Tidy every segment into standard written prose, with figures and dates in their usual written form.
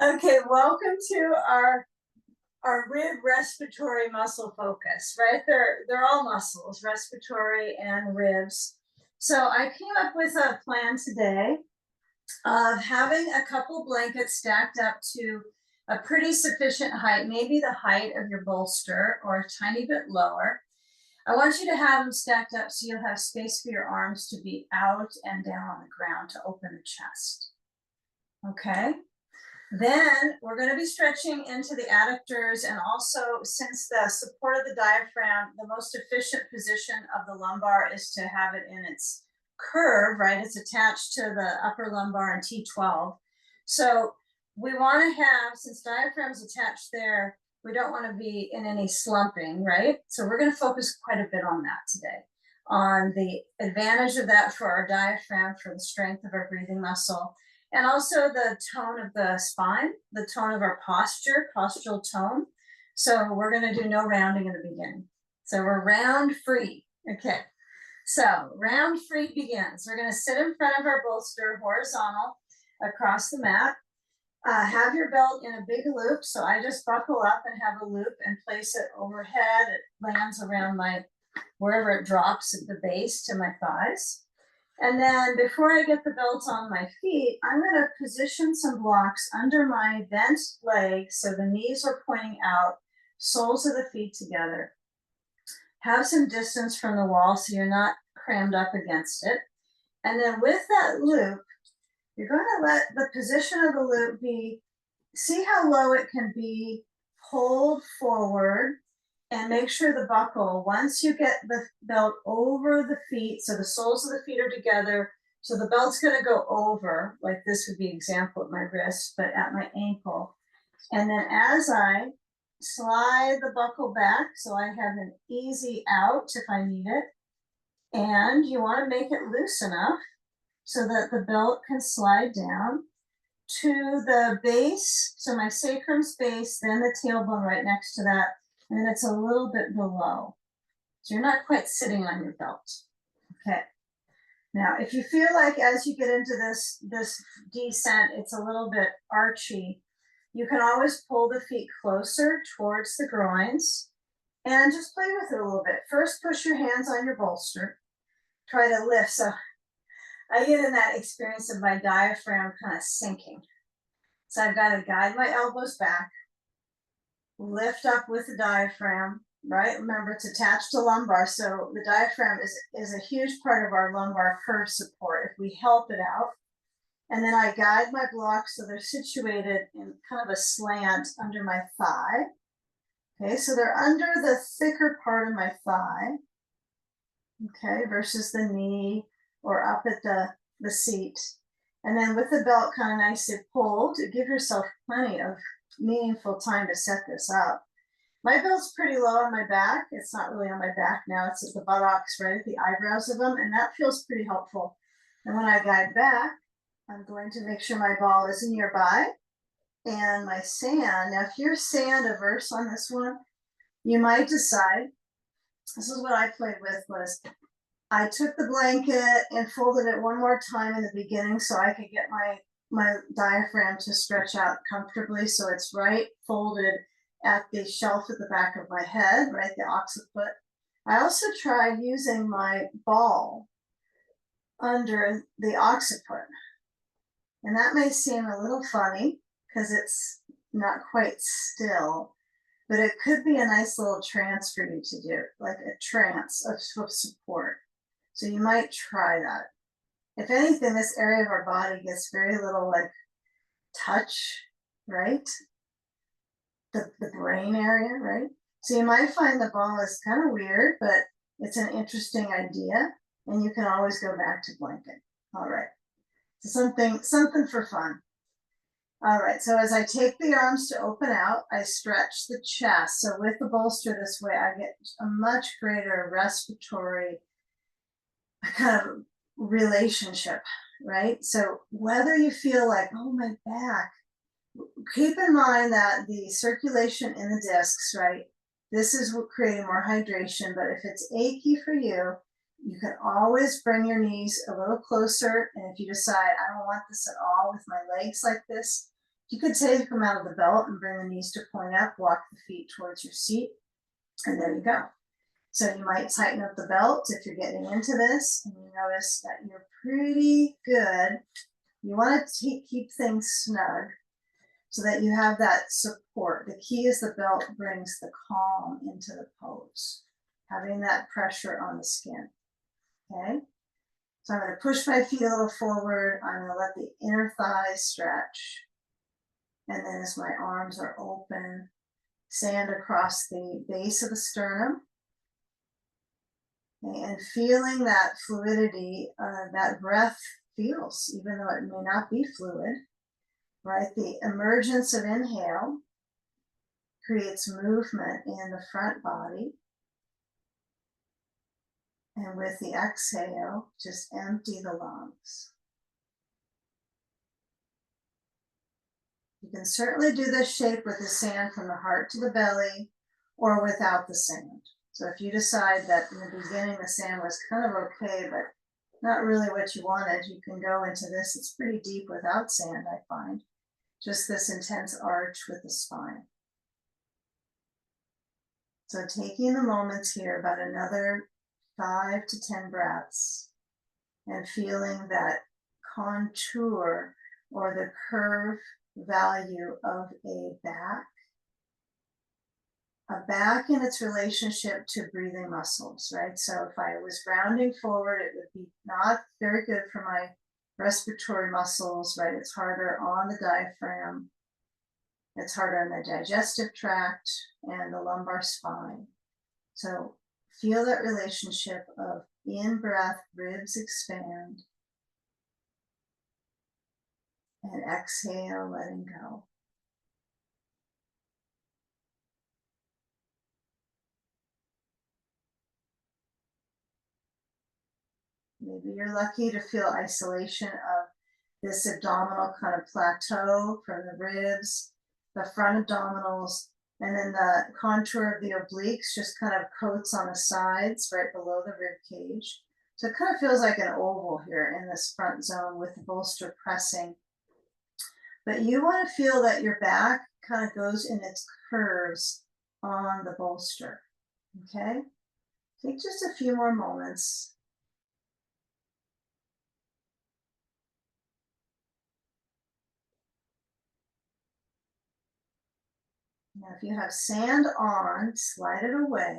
Okay, welcome to our rib respiratory muscle focus, right? They're all muscles, respiratory and ribs. So I came up with a plan today of having a couple blankets stacked up to a pretty sufficient height, maybe the height of your bolster or a tiny bit lower. I want you to have them stacked up so you'll have space for your arms to be out and down on the ground to open the chest. Okay. Then we're going to be stretching into the adductors, and also, since the support of the diaphragm, the most efficient position of the lumbar is to have it in its curve, right? It's attached to the upper lumbar and T12. So we want to have, since diaphragm's attached there, we don't want to be in any slumping, right? So we're going to focus quite a bit on that today, on the advantage of that for our diaphragm, for the strength of our breathing muscle, and also the tone of the spine, the tone of our posture, postural tone. So we're going to do no rounding in the beginning. So we're round free. Okay. So round free begins. We're going to sit in front of our bolster horizontal across the mat. Have your belt in a big loop. So I just buckle up and have a loop and place it overhead. It lands around my, wherever it drops at the base to my thighs. And then before I get the belt on my feet, I'm going to position some blocks under my bent legs so the knees are pointing out, soles of the feet together. Have some distance from the wall so you're not crammed up against it. And then with that loop, you're going to let the position of the loop be, see how low it can be, hold forward, and make sure the buckle, once you get the belt over the feet, so the soles of the feet are together, so the belt's going to go over, like this would be example at my wrist, but at my ankle. And then as I slide the buckle back, so I have an easy out if I need it, and you want to make it loose enough so that the belt can slide down to the base, so my sacrum's base, then the tailbone right next to that, and then it's a little bit below. So you're not quite sitting on your belt. Okay. Now, if you feel like as you get into this descent, it's a little bit archy, you can always pull the feet closer towards the groins and just play with it a little bit. First, push your hands on your bolster. Try to lift. So I get in that experience of my diaphragm kind of sinking. So I've got to guide my elbows back, lift up with the diaphragm, right? Remember, it's attached to lumbar. So the diaphragm is a huge part of our lumbar curve support if we help it out. And then I guide my blocks so they're situated in kind of a slant under my thigh. Okay, so they're under the thicker part of my thigh. Okay, versus the knee or up at the seat. And then with the belt kind of nicely pulled, give yourself plenty of meaningful time to set this up. My belt's pretty low on my back. It's not really on my back now. It's at the buttocks, right at the eyebrows of them. And that feels pretty helpful. And when I guide back, I'm going to make sure my ball is nearby. And my sand, now if you're sand averse on this one, you might decide, this is what I played with, was I took the blanket and folded it one more time in the beginning so I could get my diaphragm to stretch out comfortably. So it's right folded at the shelf at the back of my head, right, the occiput. I also tried using my ball under the occiput. And that may seem a little funny because it's not quite still, but it could be a nice little trance for you to do, like a trance of support. So you might try that. If anything, this area of our body gets very little like touch, right? The brain area, right? So you might find the ball is kind of weird, but it's an interesting idea, and you can always go back to blanket. All right. So something for fun. All right, so as I take the arms to open out, I stretch the chest. So with the bolster this way, I get a much greater respiratory kind of relationship, right? So whether you feel like, oh, my back, keep in mind that the circulation in the discs, right? This is what creating more hydration, but if it's achy for you, you can always bring your knees a little closer. And if you decide, I don't want this at all with my legs like this, You could take them out of the belt and bring the knees to point up, walk the feet towards your seat, and there you go. So you might tighten up the belt if you're getting into this, and you notice that you're pretty good. You want to keep things snug so that you have that support. The key is the belt brings the calm into the pose, having that pressure on the skin, okay? So I'm going to push my feet a little forward. I'm going to let the inner thighs stretch. And then as my arms are open, sand across the base of the sternum. And feeling that fluidity, that breath feels, even though it may not be fluid, right? The emergence of inhale creates movement in the front body. And with the exhale, just empty the lungs. You can certainly do this shape with the sand from the heart to the belly or without the sand. So if you decide that in the beginning the sand was kind of okay, but not really what you wanted, you can go into this. It's pretty deep without sand, I find. Just this intense arch with the spine. So taking the moments here, about another 5 to 10 breaths, and feeling that contour or the curve value of a back in its relationship to breathing muscles, right? So if I was rounding forward, it would be not very good for my respiratory muscles, right? It's harder on the diaphragm. It's harder on the digestive tract and the lumbar spine. So feel that relationship of in-breath, ribs expand, and exhale, letting go. Maybe you're lucky to feel isolation of this abdominal kind of plateau from the ribs, the front abdominals, and then the contour of the obliques just kind of coats on the sides right below the rib cage. So it kind of feels like an oval here in this front zone with the bolster pressing. But you want to feel that your back kind of goes in its curves on the bolster, okay? Take just a few more moments. Now, if you have sand on, slide it away.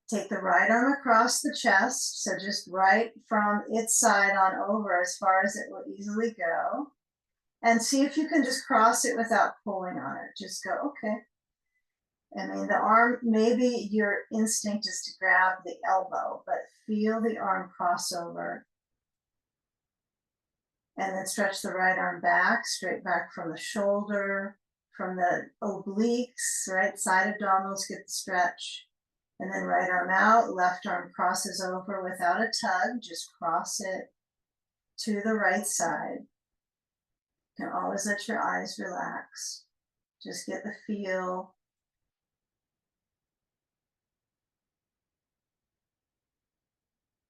Take the right arm across the chest, so just right from its side on over as far as it will easily go. And see if you can just cross it without pulling on it. Just go, okay. I mean, the arm, maybe your instinct is to grab the elbow, but feel the arm cross over. And then stretch the right arm back, straight back from the shoulder, from the obliques, right? Side abdominals get the stretch. And then right arm out, left arm crosses over without a tug, just cross it to the right side. You can always let your eyes relax. Just get the feel.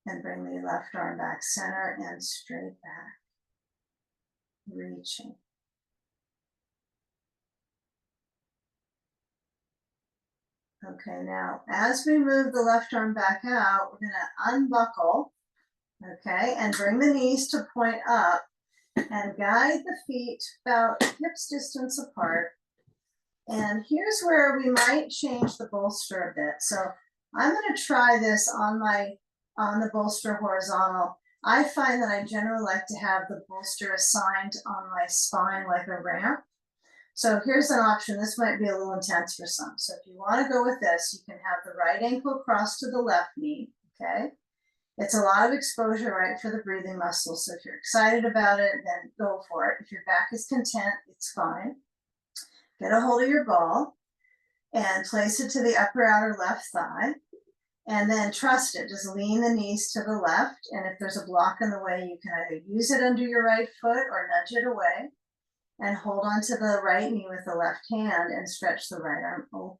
And bring the left arm back center and straight back. Reaching. Okay, now as we move the left arm back out, we're going to unbuckle, okay, and bring the knees to point up and guide the feet about hips distance apart. And here's where we might change the bolster a bit. So I'm going to try this on the bolster horizontal. I find that I generally like to have the bolster assigned on my spine like a ramp. So here's an option. This might be a little intense for some. So if you want to go with this, you can have the right ankle cross to the left knee, okay? It's a lot of exposure, right, for the breathing muscles. So if you're excited about it, then go for it. If your back is content, it's fine. Get a hold of your ball and place it to the upper outer left thigh. And then trust it. Just lean the knees to the left. And if there's a block in the way, you can either use it under your right foot or nudge it away. And hold on to the right knee with the left hand and stretch the right arm open.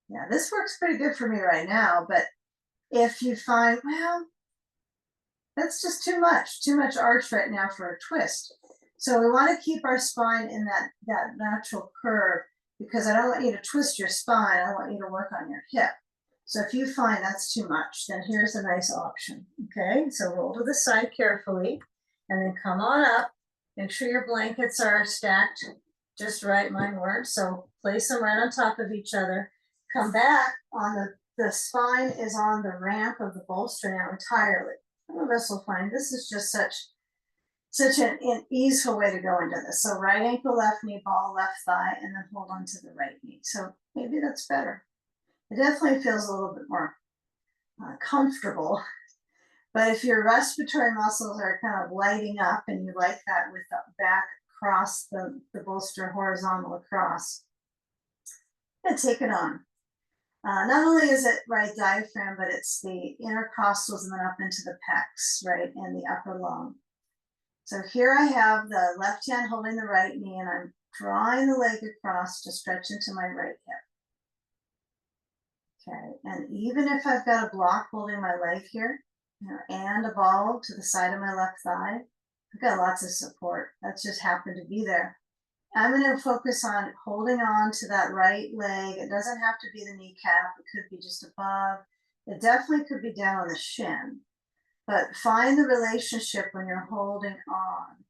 Yeah, this works pretty good for me right now, but if you find, well, that's just too much arch right now for a twist. So we want to keep our spine in that natural curve, because I don't want you to twist your spine. I want you to work on your hip. So if you find that's too much, then here's a nice option. Okay, so roll to the side carefully and then come on up. Make sure your blankets are stacked just right. Mine weren't, so place them right on top of each other. Come back on the spine is on the ramp of the bolster now entirely. Some of us will find this is just such an easeful way to go into this. So right ankle, left knee, ball, left thigh, and then hold on to the right knee. So maybe that's better. It definitely feels a little bit more comfortable. But if your respiratory muscles are kind of lighting up and you like that with the back across the bolster horizontal across, and take it on. Not only is it right diaphragm, but it's the intercostals and then up into the pecs, right, and the upper lung. So here I have the left hand holding the right knee, and I'm drawing the leg across to stretch into my right hip. Okay, and even if I've got a block holding my leg here, and a ball to the side of my left thigh, I've got lots of support. That's just happened to be there. I'm going to focus on holding on to that right leg. It doesn't have to be the kneecap. It could be just above. It definitely could be down on the shin. But find the relationship when you're holding on.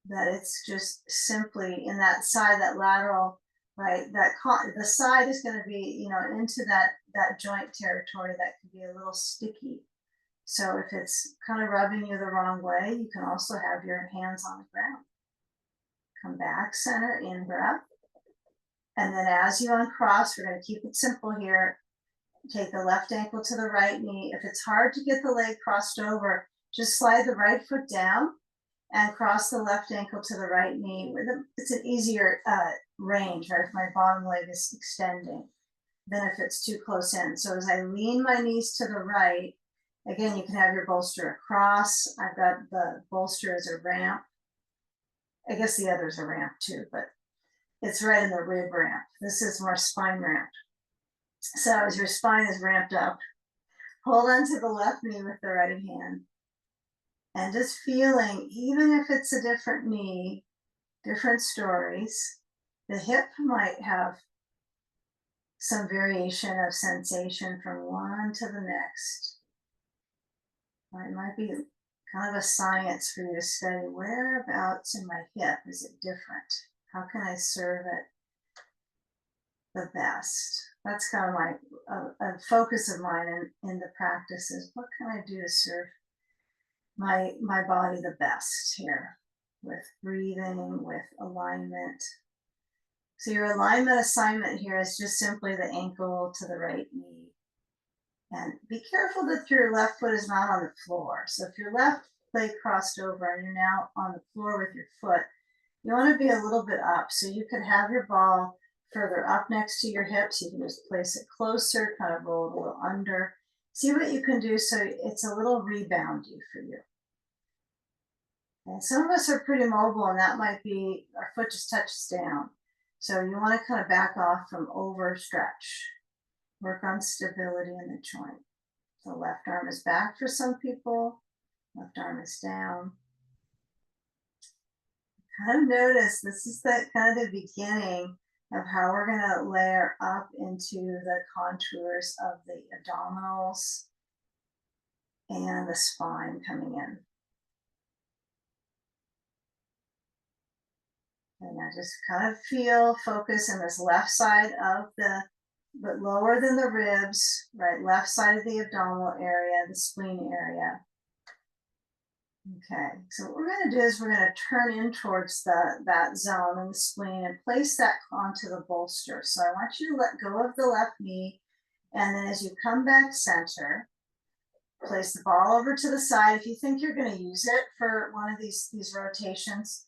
That it's just simply in that side, that lateral, right? The side is going to be, into that joint territory that could be a little sticky. So if it's kind of rubbing you the wrong way, you can also have your hands on the ground. Come back, center, in breath. And then as you uncross, we're going to keep it simple here. Take the left ankle to the right knee. If it's hard to get the leg crossed over, just slide the right foot down and cross the left ankle to the right knee. It's an easier range, right? If my bottom leg is extending than if it's too close in. So as I lean my knees to the right, again, you can have your bolster across. I've got the bolster as a ramp. I guess the other's a ramp too, but it's right in the rib ramp. This is more spine ramp. So as your spine is ramped up, hold on to the left knee with the right hand. And just feeling, even if it's a different knee, different stories, the hip might have some variation of sensation from one to the next. It might be kind of a science for you to study whereabouts in my hip is it different? How can I serve it the best? That's kind of a focus of mine in the practice is what can I do to serve my body the best here with breathing, with alignment. So your alignment assignment here is just simply the ankle to the right knee. And be careful that your left foot is not on the floor. So if your left leg crossed over and you're now on the floor with your foot, you want to be a little bit up. So you could have your ball further up next to your hips. You can just place it closer, kind of roll it a little under. See what you can do so it's a little reboundy for you. And some of us are pretty mobile, and that might be our foot just touches down. So you want to kind of back off from overstretch. Work on stability in the joint. The left arm is back for some people. Left arm is down. Kind of notice this is the kind of the beginning of how we're going to layer up into the contours of the abdominals and the spine coming in. And I just kind of focus in this left side of but lower than the ribs, right? Left side of the abdominal area, the spleen area. Okay, so what we're going to do is we're going to turn in towards that zone in the spleen and place that onto the bolster. So I want you to let go of the left knee, and then as you come back center, place the ball over to the side. If you think you're going to use it for one of these rotations,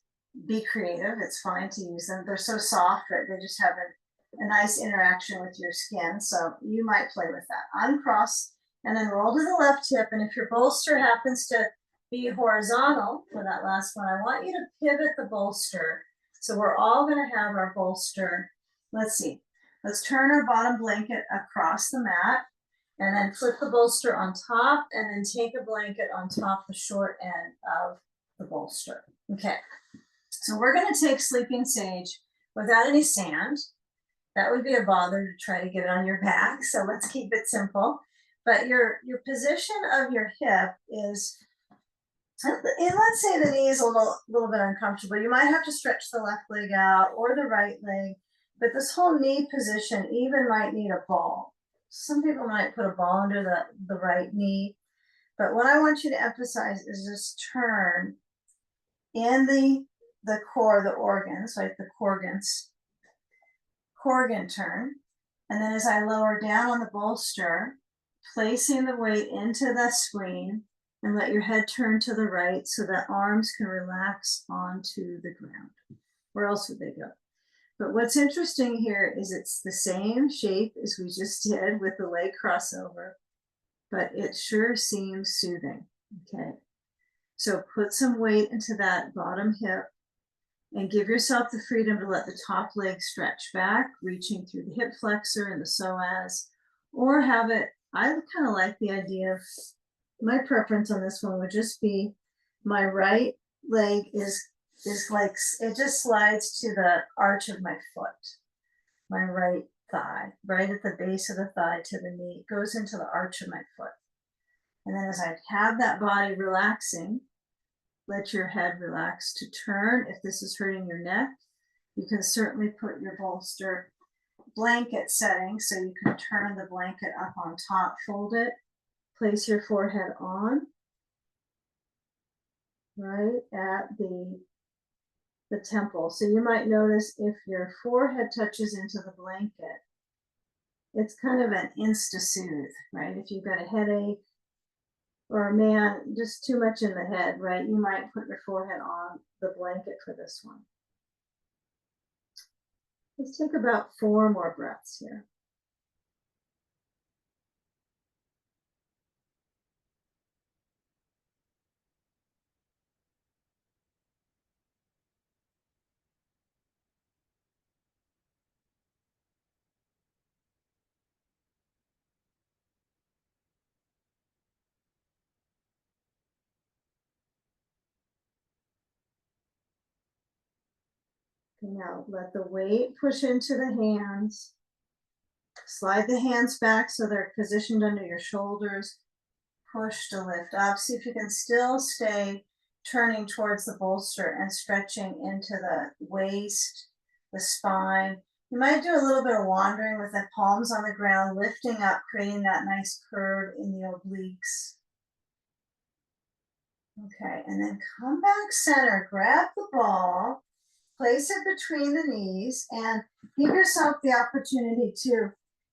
be creative. It's fine to use them. They're so soft, right? They just have a nice interaction with your skin. So you might play with that. Uncross and then roll to the left hip. And if your bolster happens to be horizontal for that last one, I want you to pivot the bolster. So we're all going to have our bolster. Let's see. Let's turn our bottom blanket across the mat and then flip the bolster on top and then take a blanket on top the short end of bolster. Okay, so we're going to take sleeping sage without any sand. That would be a bother to try to get it on your back, so let's keep it simple. But your position of your hip is, and let's say the knee is a little bit uncomfortable. You might have to stretch the left leg out or the right leg, but this whole knee position even might need a ball. Some people might put a ball under the right knee, but what I want you to emphasize is this turn in the core, the organs, like the Corgan turn. And then as I lower down on the bolster, placing the weight into the screen, and let your head turn to the right so that arms can relax onto the ground. Where else would they go? But what's interesting here is it's the same shape as we just did with the leg crossover, but it sure seems soothing. Okay, so put some weight into that bottom hip and give yourself the freedom to let the top leg stretch back, reaching through the hip flexor and the psoas, or have it, I kind of like the idea of, my preference on this one would just be my right leg is like, it just slides to the arch of my foot, my right thigh, right at the base of the thigh to the knee, it goes into the arch of my foot. And then as I have that body relaxing, let your head relax to turn. If this is hurting your neck, you can certainly put your bolster blanket setting so you can turn the blanket up on top, fold it, place your forehead on, right at the temple. So you might notice if your forehead touches into the blanket, it's kind of an insta-soothe, right? If you've got a headache, or a man, just too much in the head, right? You might put your forehead on the blanket for this one. Let's take about 4 more breaths here. Okay, now let the weight push into the hands. Slide the hands back so they're positioned under your shoulders. Push to lift up. See if you can still stay turning towards the bolster and stretching into the waist, the spine. You might do a little bit of wandering with the palms on the ground, lifting up, creating that nice curve in the obliques. Okay, and then come back center, grab the ball, place it between the knees, and give yourself the opportunity to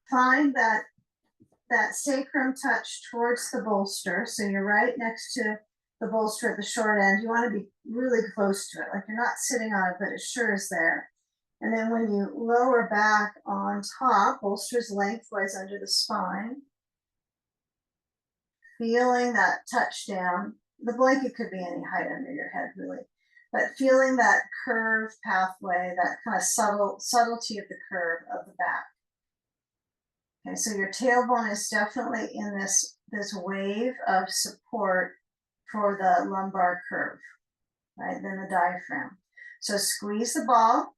find that sacrum touch towards the bolster. So you're right next to the bolster at the short end. You want to be really close to it, like you're not sitting on it, but it sure is there. And then when you lower back on top, bolster's lengthwise under the spine, feeling that touch down. The blanket could be any height under your head, really, but feeling that curved pathway, that kind of subtlety of the curve of the back. Okay, so your tailbone is definitely in this wave of support for the lumbar curve, right? Then the diaphragm. So squeeze the ball.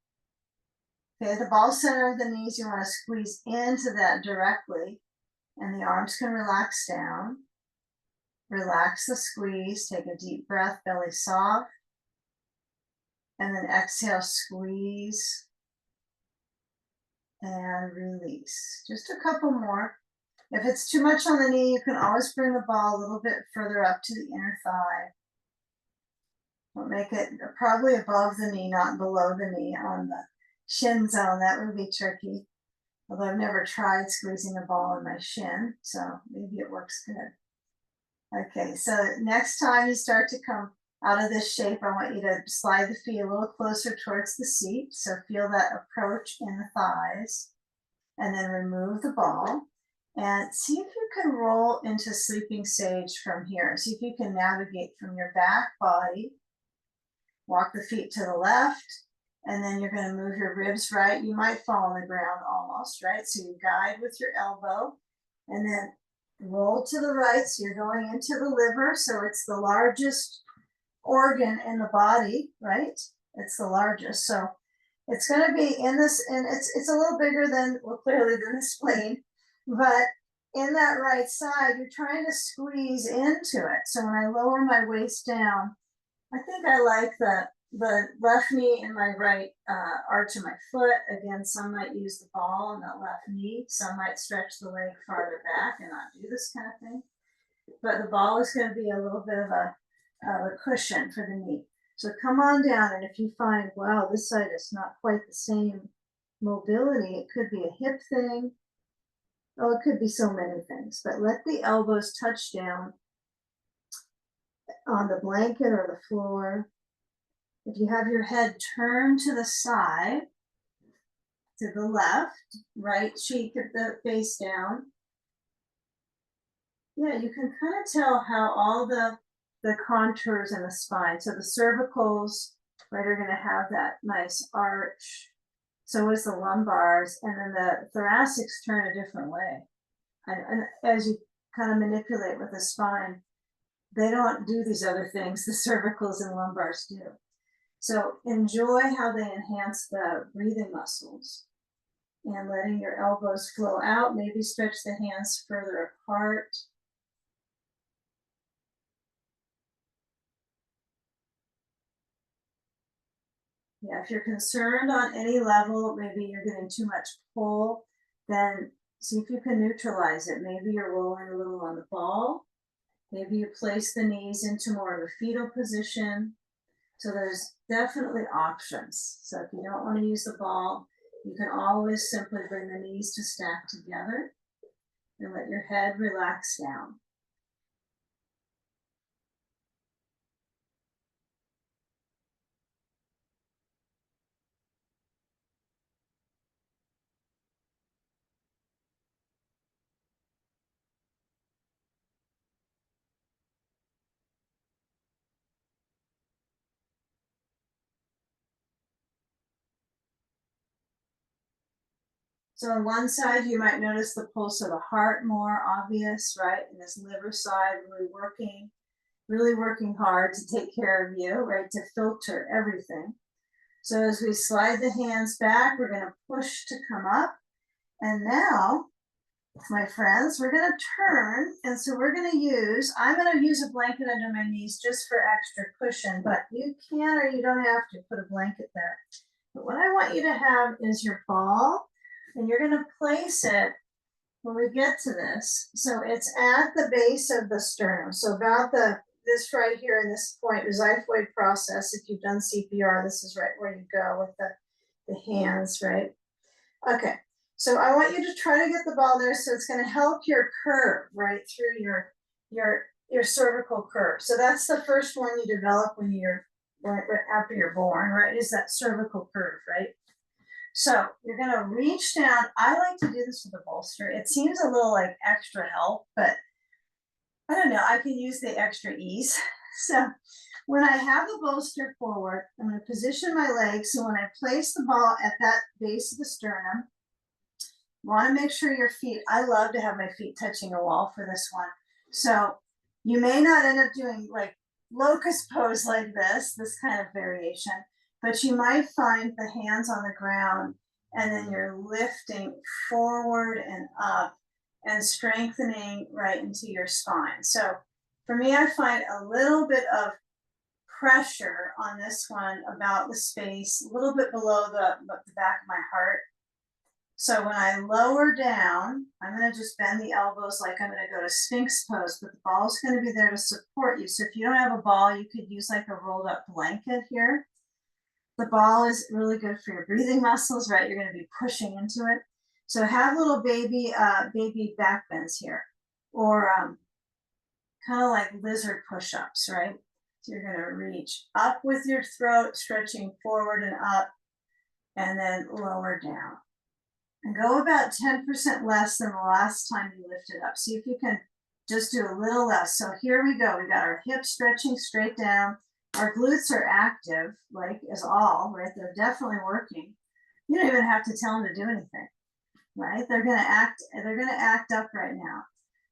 Okay, the ball center of the knees, you want to squeeze into that directly, and the arms can relax down. Relax the squeeze, take a deep breath, belly soft, and then exhale, squeeze, and release. Just a couple more. If it's too much on the knee, you can always bring the ball a little bit further up to the inner thigh. We'll make it probably above the knee, not below the knee on the shin zone. That would be tricky. Although I've never tried squeezing a ball in my shin, so maybe it works good. Okay, so next time you start to come out of this shape, I want you to slide the feet a little closer towards the seat. So feel that approach in the thighs, and then remove the ball and see if you can roll into sleeping sage from here. See if you can navigate from your back body, walk the feet to the left, and then you're going to move your ribs right. You might fall on the ground almost, right? So you guide with your elbow and then roll to the right. So you're going into the liver. So it's the largest organ in the body, right? It's the largest. So it's going to be in this, and it's a little bigger than, well, clearly than the spleen, but in that right side, you're trying to squeeze into it. So when I lower my waist down, I think I like the left knee and my right arch of my foot. Again, some might use the ball on the left knee. Some might stretch the leg farther back and not do this kind of thing. But the ball is going to be a little bit of a cushion for the knee. So come on down, and if you find, wow, this side is not quite the same mobility, it could be a hip thing. Oh, it could be so many things, but let the elbows touch down on the blanket or the floor. If you have your head turned to the side, to the left, right cheek of the face down, yeah, you can kind of tell how all the contours in the spine. So the cervicals, right, are going to have that nice arch. So is the lumbars, and then the thoracics turn a different way. And as you kind of manipulate with the spine, they don't do these other things the cervicals and lumbars do. So enjoy how they enhance the breathing muscles, and letting your elbows flow out. Maybe stretch the hands further apart. Yeah, if you're concerned on any level, maybe you're getting too much pull, then see if you can neutralize it. Maybe you're rolling a little on the ball. Maybe you place the knees into more of a fetal position. So there's definitely options. So if you don't want to use the ball, you can always simply bring the knees to stack together and let your head relax down. So on one side, you might notice the pulse of the heart more obvious, right? And this liver side really working hard to take care of you, right? To filter everything. So as we slide the hands back, we're going to push to come up. And now, my friends, we're going to turn. And so I'm going to use a blanket under my knees just for extra cushion, but you can, or you don't have to put a blanket there. But what I want you to have is your ball, and you're going to place it when we get to this. So it's at the base of the sternum. So about this right here in this point, the xiphoid process. If you've done CPR, this is right where you go with the hands, right? Okay. So I want you to try to get the ball there. So it's going to help your curve right through your cervical curve. So that's the first one you develop when you're after you're born, right? Is that cervical curve, right? So you're going to reach down. I like to do this with a bolster. It seems a little like extra help, but I don't know. I can use the extra ease. So when I have the bolster forward, I'm going to position my legs. So when I place the ball at that base of the sternum, want to make sure your feet, I love to have my feet touching a wall for this one. So you may not end up doing like locust pose like this kind of variation, but you might find the hands on the ground, and then you're lifting forward and up and strengthening right into your spine. So for me, I find a little bit of pressure on this one about the space, a little bit below the back of my heart. So when I lower down, I'm going to just bend the elbows like I'm going to go to Sphinx pose, but the ball is going to be there to support you. So if you don't have a ball, you could use like a rolled up blanket here. The ball is really good for your breathing muscles, right? You're going to be pushing into it. So have little baby backbends here, or kind of like lizard push-ups, right? So you're going to reach up with your throat, stretching forward and up, and then lower down. And go about 10% less than the last time you lifted up. See if you can just do a little less. So here we go. We got our hips stretching straight down. Our glutes are active, like as all, right? They're definitely working. You don't even have to tell them to do anything, right? They're gonna act up right now.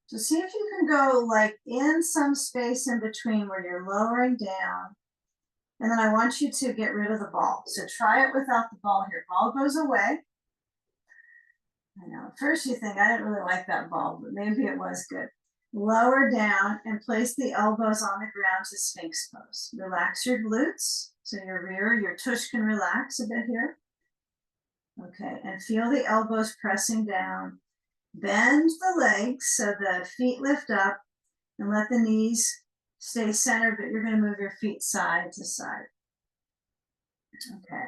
So see if you can go like in some space in between where you're lowering down And then I want you to get rid of the ball. So try it without the ball here. Ball goes away. I know, at first you think, I didn't really like that ball, but maybe it was good. Lower down and place the elbows on the ground to Sphinx pose. Relax your glutes, so your rear, your tush can relax a bit here. Okay, and feel the elbows pressing down. Bend the legs so the feet lift up and let the knees stay centered, but you're going to move your feet side to side. Okay,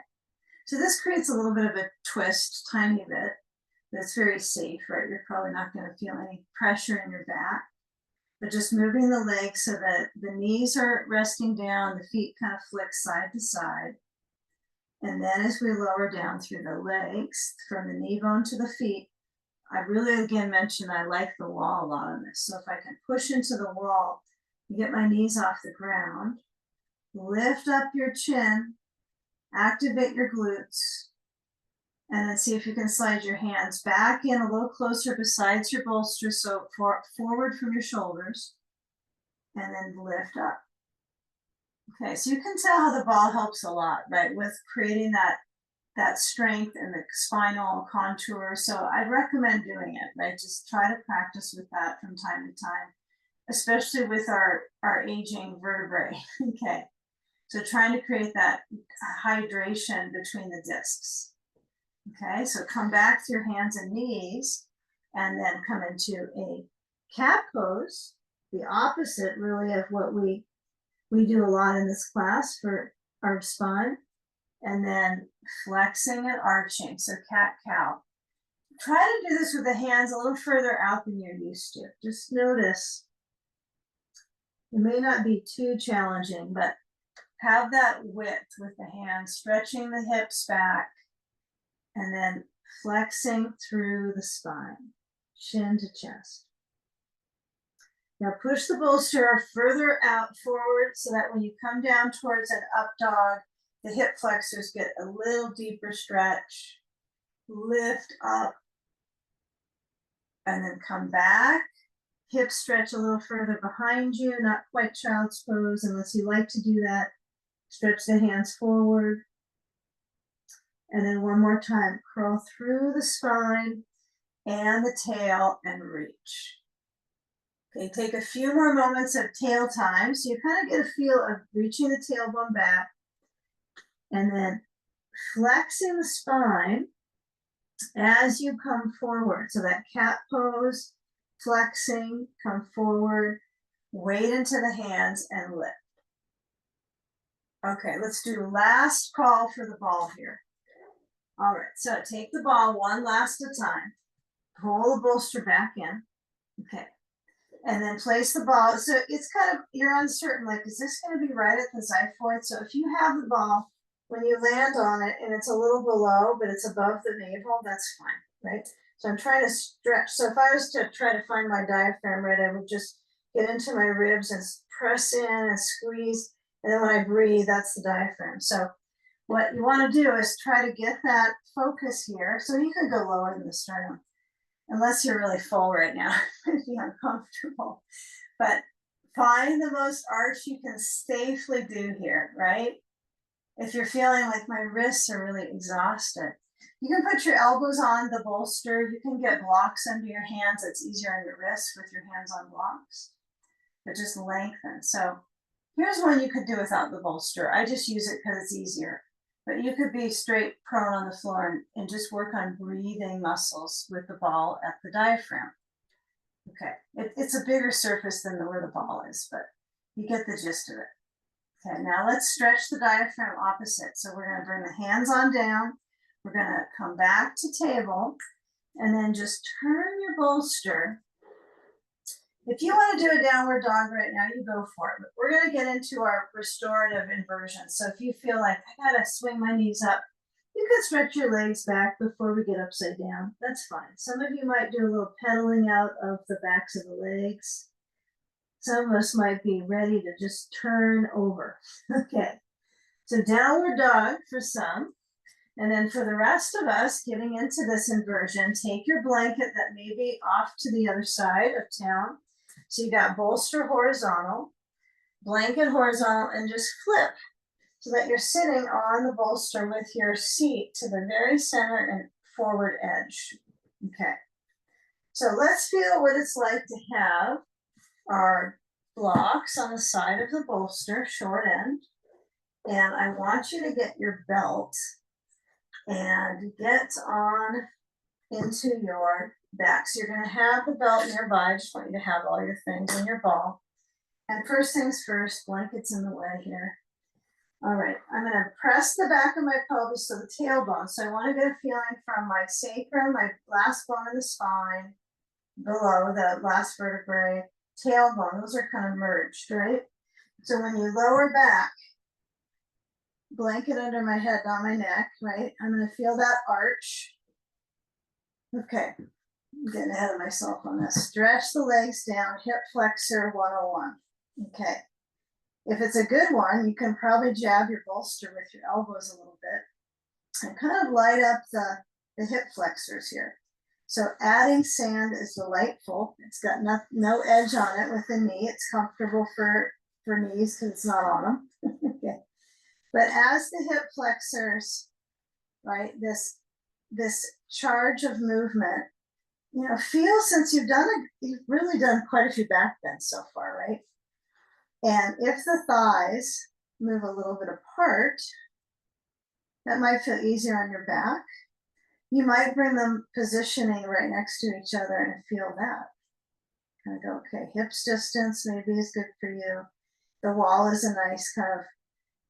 so this creates a little bit of a twist, tiny bit, but it's very safe, right? You're probably not going to feel any pressure in your back, but just moving the legs so that the knees are resting down, the feet kind of flick side to side. And then as we lower down through the legs, from the knee bone to the feet, I really, again, mentioned I like the wall a lot on this. So if I can push into the wall, get my knees off the ground, lift up your chin, activate your glutes, and then see if you can slide your hands back in a little closer besides your bolster, so forward from your shoulders, and then lift up. Okay, so you can tell how the ball helps a lot, right, with creating that strength in the spinal contour. So I'd recommend doing it, right? Just try to practice with that from time to time, especially with our aging vertebrae. Okay, so trying to create that hydration between the discs. Okay, so come back to your hands and knees, and then come into a cat pose, the opposite really of what we do a lot in this class for our spine, and then flexing and arching, so cat-cow. Try to do this with the hands a little further out than you're used to. Just notice, it may not be too challenging, but have that width with the hands, stretching the hips back, and then flexing through the spine, chin to chest. Now push the bolster further out forward so that when you come down towards an up dog, the hip flexors get a little deeper stretch. Lift up and then come back. Hips stretch a little further behind you, not quite child's pose unless you like to do that. Stretch the hands forward. And then one more time, curl through the spine and the tail and reach. Okay, take a few more moments of tail time, so you kind of get a feel of reaching the tailbone back, and then flexing the spine as you come forward. So that cat pose, flexing, come forward, weight into the hands and lift. Okay, let's do last call for the ball here. All right, so take the ball one last at a time. Pull the bolster back in. Okay. And then place the ball. So it's kind of, you're uncertain, like, is this going to be right at the xiphoid? So if you have the ball, when you land on it and it's a little below, but it's above the navel, that's fine, right? So I'm trying to stretch. So if I was to try to find my diaphragm, right, I would just get into my ribs and press in and squeeze. And then when I breathe, that's the diaphragm. So what you want to do is try to get that focus here. So you can go lower than the sternum, unless you're really full right now, it'd be uncomfortable. But find the most arch you can safely do here, right? If you're feeling like my wrists are really exhausted, you can put your elbows on the bolster. You can get blocks under your hands. It's easier on your wrists with your hands on blocks, but just lengthen. So here's one you could do without the bolster. I just use it because it's easier. But you could be straight prone on the floor and just work on breathing muscles with the ball at the diaphragm. Okay, it's a bigger surface than where the ball is, but you get the gist of it. Okay, now let's stretch the diaphragm opposite. So we're going to bring the hands on down. We're going to come back to table and then just turn your bolster. If you want to do a downward dog right now, you go for it. But we're going to get into our restorative inversions. So if you feel like I got to swing my knees up, you can stretch your legs back before we get upside down. That's fine. Some of you might do a little pedaling out of the backs of the legs. Some of us might be ready to just turn over. Okay, so downward dog for some. And then for the rest of us getting into this inversion, take your blanket that may be off to the other side of town. So you got bolster horizontal, blanket horizontal, and just flip. so that you're sitting on the bolster with your seat to the very center and forward edge. Okay. So let's feel what it's like to have our blocks on the side of the bolster, short end. And I want you to get your belt and get on into your back. So you're going to have the belt nearby. I just want you to have all your things in your ball. And first things first, blanket's in the way here. All right, I'm going to press the back of my pelvis to the tailbone. So I want to get a feeling from my sacrum, my last bone in the spine, below the last vertebrae, tailbone. Those are kind of merged, right? So when you lower back, blanket under my head, not my neck, right? I'm going to feel that arch. Okay, I'm getting ahead of myself on this. Stretch the legs down, hip flexor 101. Okay. If it's a good one, you can probably jab your bolster with your elbows a little bit and kind of light up the hip flexors here. So adding sand is delightful. It's got no edge on it with the knee. It's comfortable for knees because it's not on them. Okay. But as the hip flexors, right, this charge of movement, you know, feel, since you've really done quite a few back bends so far, right? And if the thighs move a little bit apart, that might feel easier on your back. You might bring them positioning right next to each other and feel that. Kind of go, okay, hips distance maybe is good for you. The wall is a nice kind of,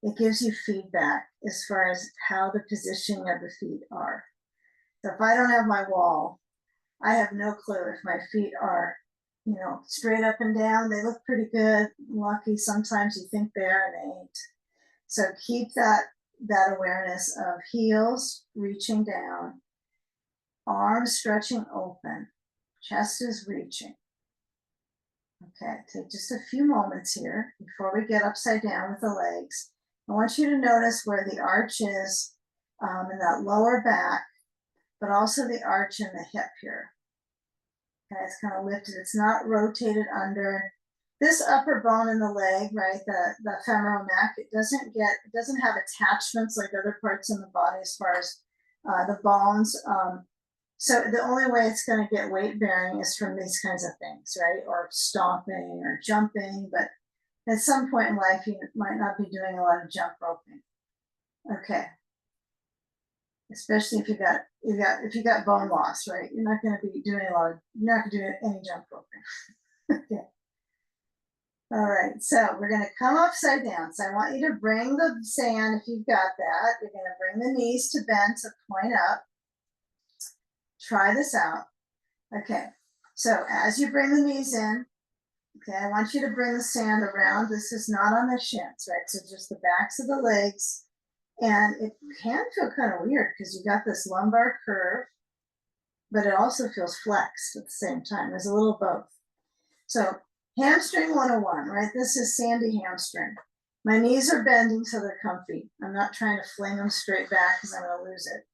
it gives you feedback as far as how the positioning of the feet are. So if I don't have my wall, I have no clue if my feet are, you know, straight up and down. They look pretty good. Lucky sometimes you think they are and they ain't. So keep that awareness of heels reaching down, arms stretching open, chest is reaching. Okay, take just a few moments here before we get upside down with the legs. I want you to notice where the arch is in that lower back, but also the arch in the hip here. Okay, it's kind of lifted. It's not rotated under. This upper bone in the leg, right, the femoral neck, it doesn't have attachments like other parts in the body as far as the bones. So the only way it's going to get weight bearing is from these kinds of things, right? Or stomping or jumping. But at some point in life, you might not be doing a lot of jump roping. Okay. Especially if you got bone loss, right? You're not going to be doing you're not going to do any jump roping. Okay. All right, so we're going to come upside down. So I want you to bring the sand, if you've got that. You're going to bring the knees to bend to point up. Try this out. Okay, so as you bring the knees in, okay, I want you to bring the sand around. This is not on the shins, right? So just the backs of the legs. And it can feel kind of weird because you got this lumbar curve, but it also feels flexed at the same time. There's a little both. So hamstring 101, right? This is sandy hamstring. My knees are bending so they're comfy. I'm not trying to fling them straight back because I'm going to lose it.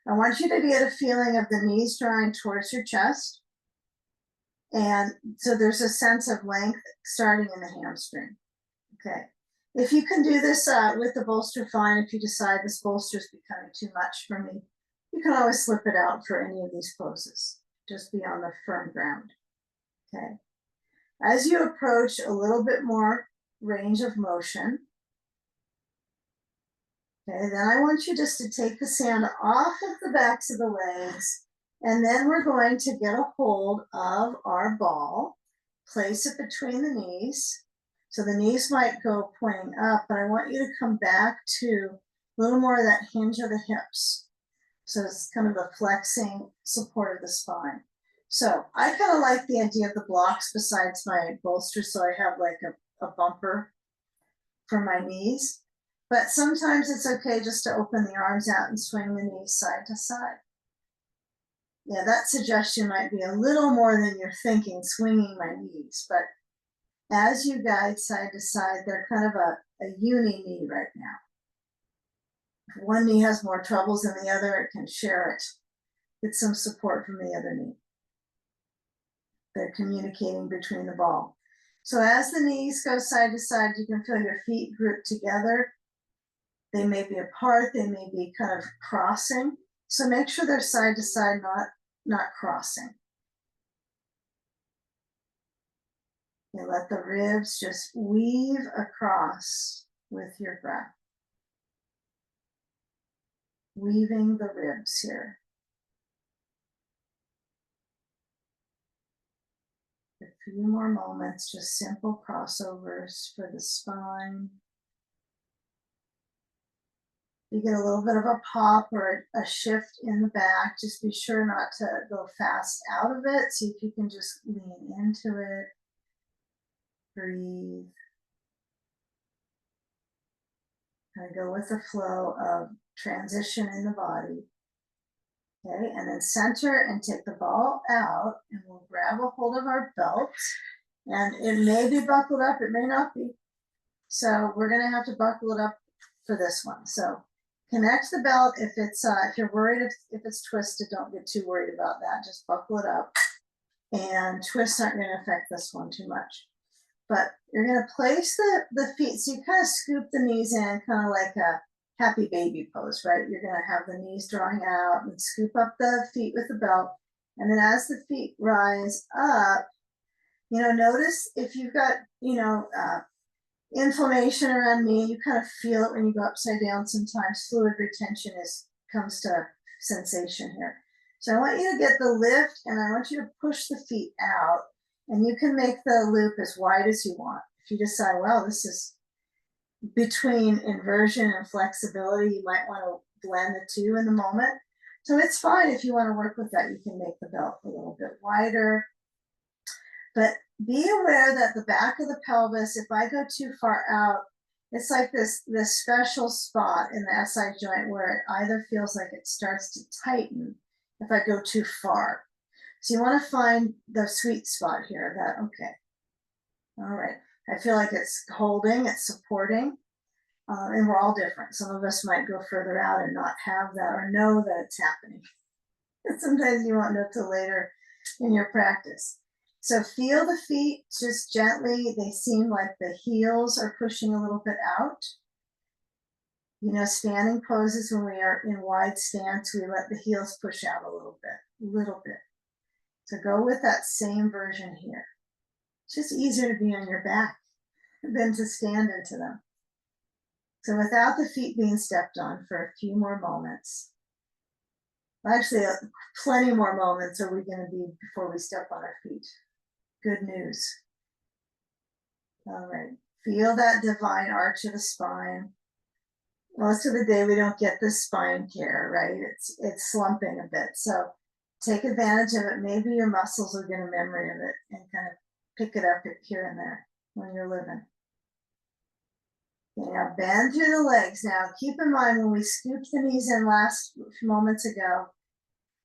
I want you to get a feeling of the knees drawing towards your chest. And so there's a sense of length starting in the hamstring. Okay. If you can do this with the bolster, fine. If you decide this bolster is becoming too much for me, you can always slip it out for any of these poses. Just be on the firm ground. Okay. As you approach a little bit more range of motion, okay, then I want you just to take the sand off of the backs of the legs, and then we're going to get a hold of our ball, place it between the knees. So the knees might go pointing up, but I want you to come back to a little more of that hinge of the hips. So it's kind of the flexing support of the spine. So I kind of like the idea of the blocks besides my bolster, so I have like a bumper for my knees. But sometimes it's okay just to open the arms out and swing the knees side to side. Yeah, that suggestion might be a little more than you're thinking, swinging my knees. But as you guide side to side, they're kind of a uni knee right now. If one knee has more troubles than the other, it can share it. Get some support from the other knee. They're communicating between the ball. So as the knees go side to side, you can feel your feet grouped together. They may be apart, they may be kind of crossing. So make sure they're side to side, not crossing. And let the ribs just weave across with your breath. Weaving the ribs here. A few more moments, just simple crossovers for the spine. You get a little bit of a pop or a shift in the back, just be sure not to go fast out of it. See if you can just lean into it. Breathe. Kind of go with the flow of transition in the body. Okay, and then center and take the ball out, and we'll grab a hold of our belt. And it may be buckled up, it may not be. So we're gonna have to buckle it up for this one. So connect the belt. If you're worried if it's twisted, don't get too worried about that. Just buckle it up. And twists aren't gonna affect this one too much. But you're gonna place the feet, so you kind of scoop the knees in, kind of like a happy baby pose, right? You're gonna have the knees drawing out and scoop up the feet with the belt. And then as the feet rise up, notice if you've got, inflammation around knee, you kind of feel it when you go upside down sometimes. Fluid retention comes to sensation here. So I want you to get the lift, and I want you to push the feet out, and you can make the loop as wide as you want. If you decide, well, this is between inversion and flexibility, you might want to blend the two in the moment. So it's fine if you want to work with that. You can make the belt a little bit wider. But be aware that the back of the pelvis, if I go too far out, it's like this special spot in the SI joint where it either feels like it starts to tighten if I go too far. So you want to find the sweet spot here that, okay, all right, I feel like it's holding, it's supporting, and we're all different. Some of us might go further out and not have that or know that it's happening. And sometimes you won't know till later in your practice. So feel the feet just gently. They seem like the heels are pushing a little bit out. Standing poses, when we are in wide stance, we let the heels push out a little bit. So go with that same version here. It's just easier to be on your back than to stand into them. So without the feet being stepped on for a few more moments. Actually, plenty more moments are we going to be before we step on our feet. Good news. All right. Feel that divine arch of the spine. Most of the day we don't get this spine care, right? It's slumping a bit. So take advantage of it. Maybe your muscles will get a memory of it and kind of pick it up here and there when you're living. Okay, now bend through the legs. Now keep in mind when we scooped the knees in last few moments ago,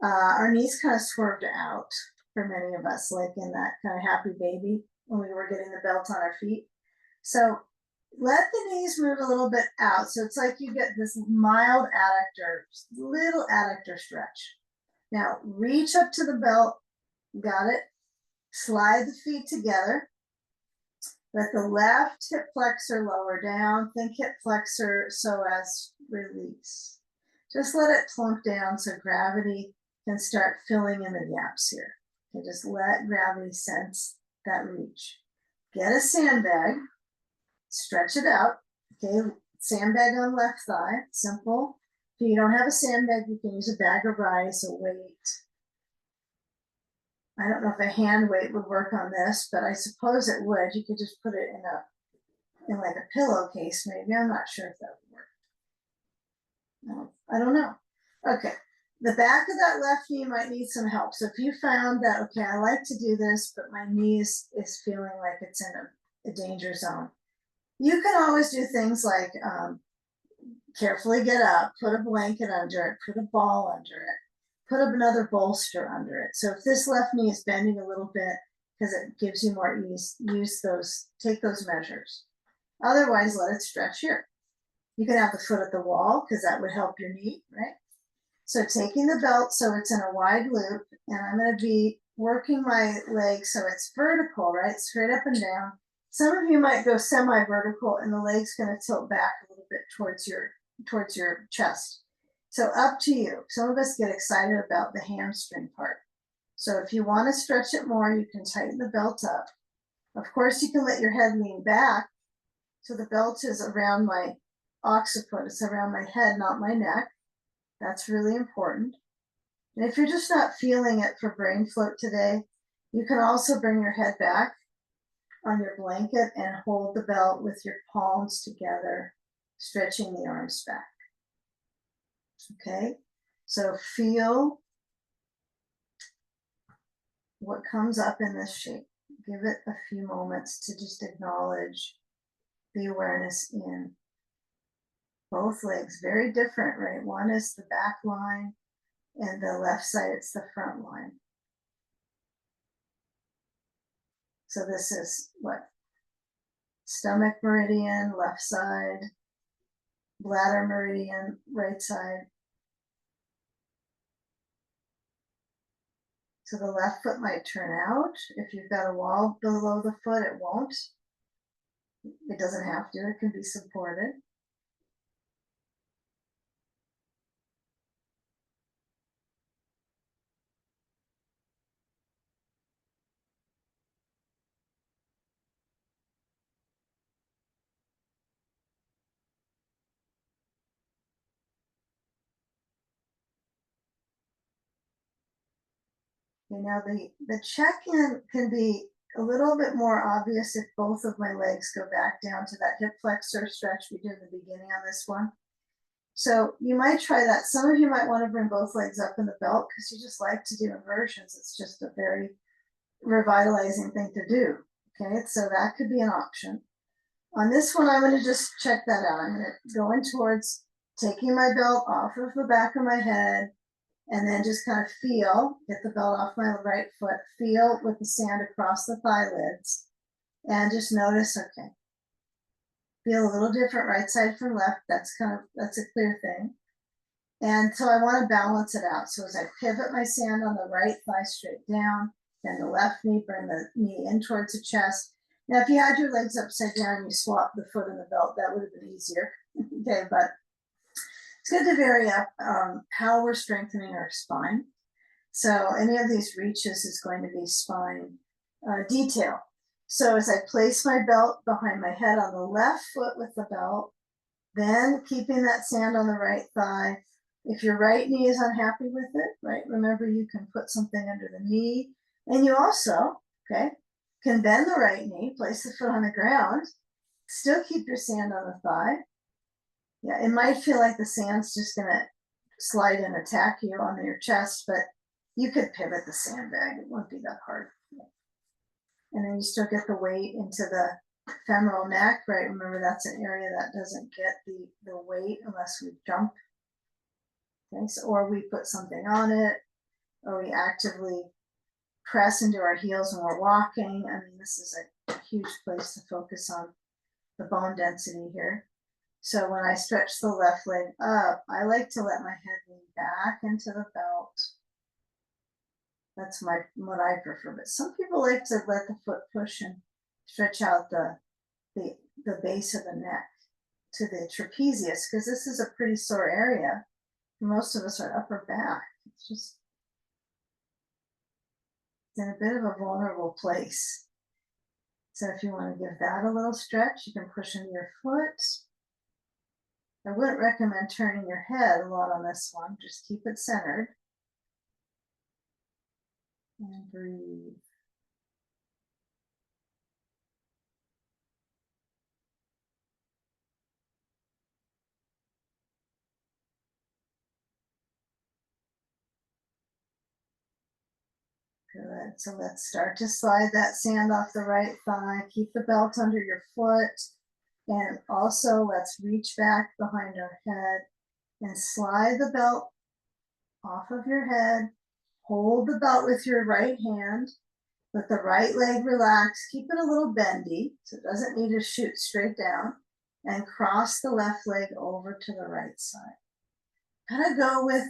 our knees kind of swerved out for many of us, like in that kind of happy baby when we were getting the belt on our feet. So let the knees move a little bit out. So it's like you get this mild adductor, little adductor stretch. Now reach up to the belt. Got it? Slide the feet together. Let the left hip flexor lower down. Think hip flexor, psoas release. Just let it plunk down so gravity can start filling in the gaps here. Okay, just let gravity sense that reach. Get a sandbag, stretch it out. Okay, sandbag on left thigh, simple. If you don't have a sandbag, you can use a bag of rice, a weight. I don't know if a hand weight would work on this, but I suppose it would. You could just put it in like a pillowcase, maybe. I'm not sure if that would work. No, I don't know. Okay. The back of that left knee might need some help. So if you found that, okay, I like to do this, but my knee is feeling like it's in a danger zone, you can always do things like carefully get up, put a blanket under it, put a ball under it, put up another bolster under it. So if this left knee is bending a little bit because it gives you more ease, take those measures. Otherwise, let it stretch here. You can have the foot at the wall because that would help your knee, right? So taking the belt so it's in a wide loop, and I'm going to be working my leg so it's vertical, right? Straight up and down. Some of you might go semi-vertical and the leg's going to tilt back a little bit towards your towards your chest. So up to you. Some of us get excited about the hamstring part. So if you want to stretch it more, you can tighten the belt up. Of course, you can let your head lean back. So the belt is around my occiput. It's around my head, not my neck. That's really important. And if you're just not feeling it for brain float today, you can also bring your head back on your blanket and hold the belt with your palms together, stretching the arms back. Okay, so feel what comes up in this shape. Give it a few moments to just acknowledge the awareness in both legs. Very different, right? One is the back line, and the left side, it's the front line. So this is what? Stomach meridian, left side, bladder meridian, right side. So the left foot might turn out. If you've got a wall below the foot, it won't. It doesn't have to, it can be supported. You know, the check-in can be a little bit more obvious if both of my legs go back down to that hip flexor stretch we did in the beginning on this one. So you might try that. Some of you might want to bring both legs up in the belt because you just like to do inversions. It's just a very revitalizing thing to do. Okay, so that could be an option. On this one, I'm going to just check that out. I'm going to go in towards taking my belt off of the back of my head, and then just kind of feel, get the belt off my right foot, feel with the sand across the thigh lids, and just notice, okay, feel a little different right side from left. That's a clear thing. And so I want to balance it out. So as I pivot my sand on the right thigh straight down, then the left knee, bring the knee in towards the chest. Now, if you had your legs upside down and you swapped the foot and the belt, that would have been easier. Okay, but it's good to vary up how we're strengthening our spine. So any of these reaches is going to be spine detail. So as I place my belt behind my head on the left foot with the belt, then keeping that sand on the right thigh. If your right knee is unhappy with it, right, remember you can put something under the knee. And you also, okay, can bend the right knee, place the foot on the ground, still keep your sand on the thigh. Yeah, it might feel like the sand's just gonna slide and attack you on your chest, but you could pivot the sandbag. It won't be that hard. And then you still get the weight into the femoral neck, right? Remember, that's an area that doesn't get the weight unless we jump. Okay, so, or we put something on it, or we actively press into our heels when we're walking. I mean, this is a huge place to focus on the bone density here. So when I stretch the left leg up, I like to let my head lean back into the belt. That's what I prefer. But some people like to let the foot push and stretch out the base of the neck to the trapezius, because this is a pretty sore area. Most of us are upper back. It's just in a bit of a vulnerable place. So if you want to give that a little stretch, you can push into your foot. I wouldn't recommend turning your head a lot on this one. Just keep it centered. And breathe. Good. So let's start to slide that sand off the right thigh. Keep the belt under your foot. And also let's reach back behind our head and slide the belt off of your head. Hold the belt with your right hand. Let the right leg relax. Keep it a little bendy, so it doesn't need to shoot straight down. And cross the left leg over to the right side. Kind of go with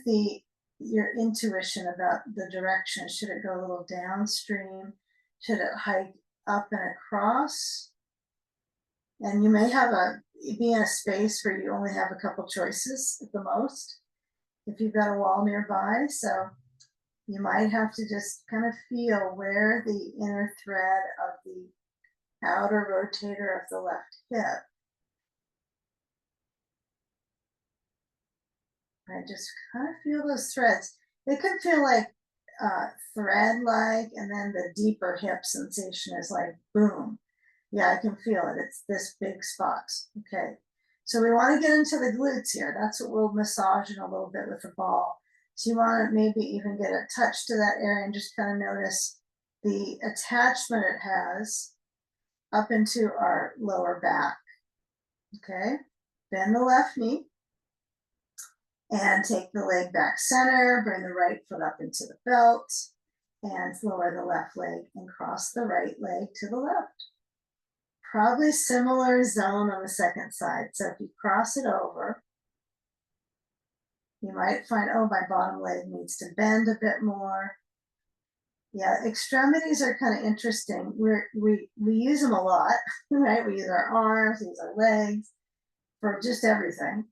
your intuition about the direction. Should it go a little downstream? Should it hike up and across? And you may have be in a space where you only have a couple choices at the most, if you've got a wall nearby. So you might have to just kind of feel where the inner thread of the outer rotator of the left hip. Right, just kind of feel those threads. They could feel like thread-like, and then the deeper hip sensation is like boom. Yeah, I can feel it. It's this big spot. Okay, so we want to get into the glutes here. That's what we'll massage in a little bit with the ball. So you want to maybe even get a touch to that area and just kind of notice the attachment it has up into our lower back. Okay, bend the left knee and take the leg back center, bring the right foot up into the belt, and lower the left leg and cross the right leg to the left. Probably similar zone on the second side. So if you cross it over, you might find, oh, my bottom leg needs to bend a bit more. Yeah, extremities are kind of interesting. We use them a lot, right? We use our arms, we use our legs for just everything.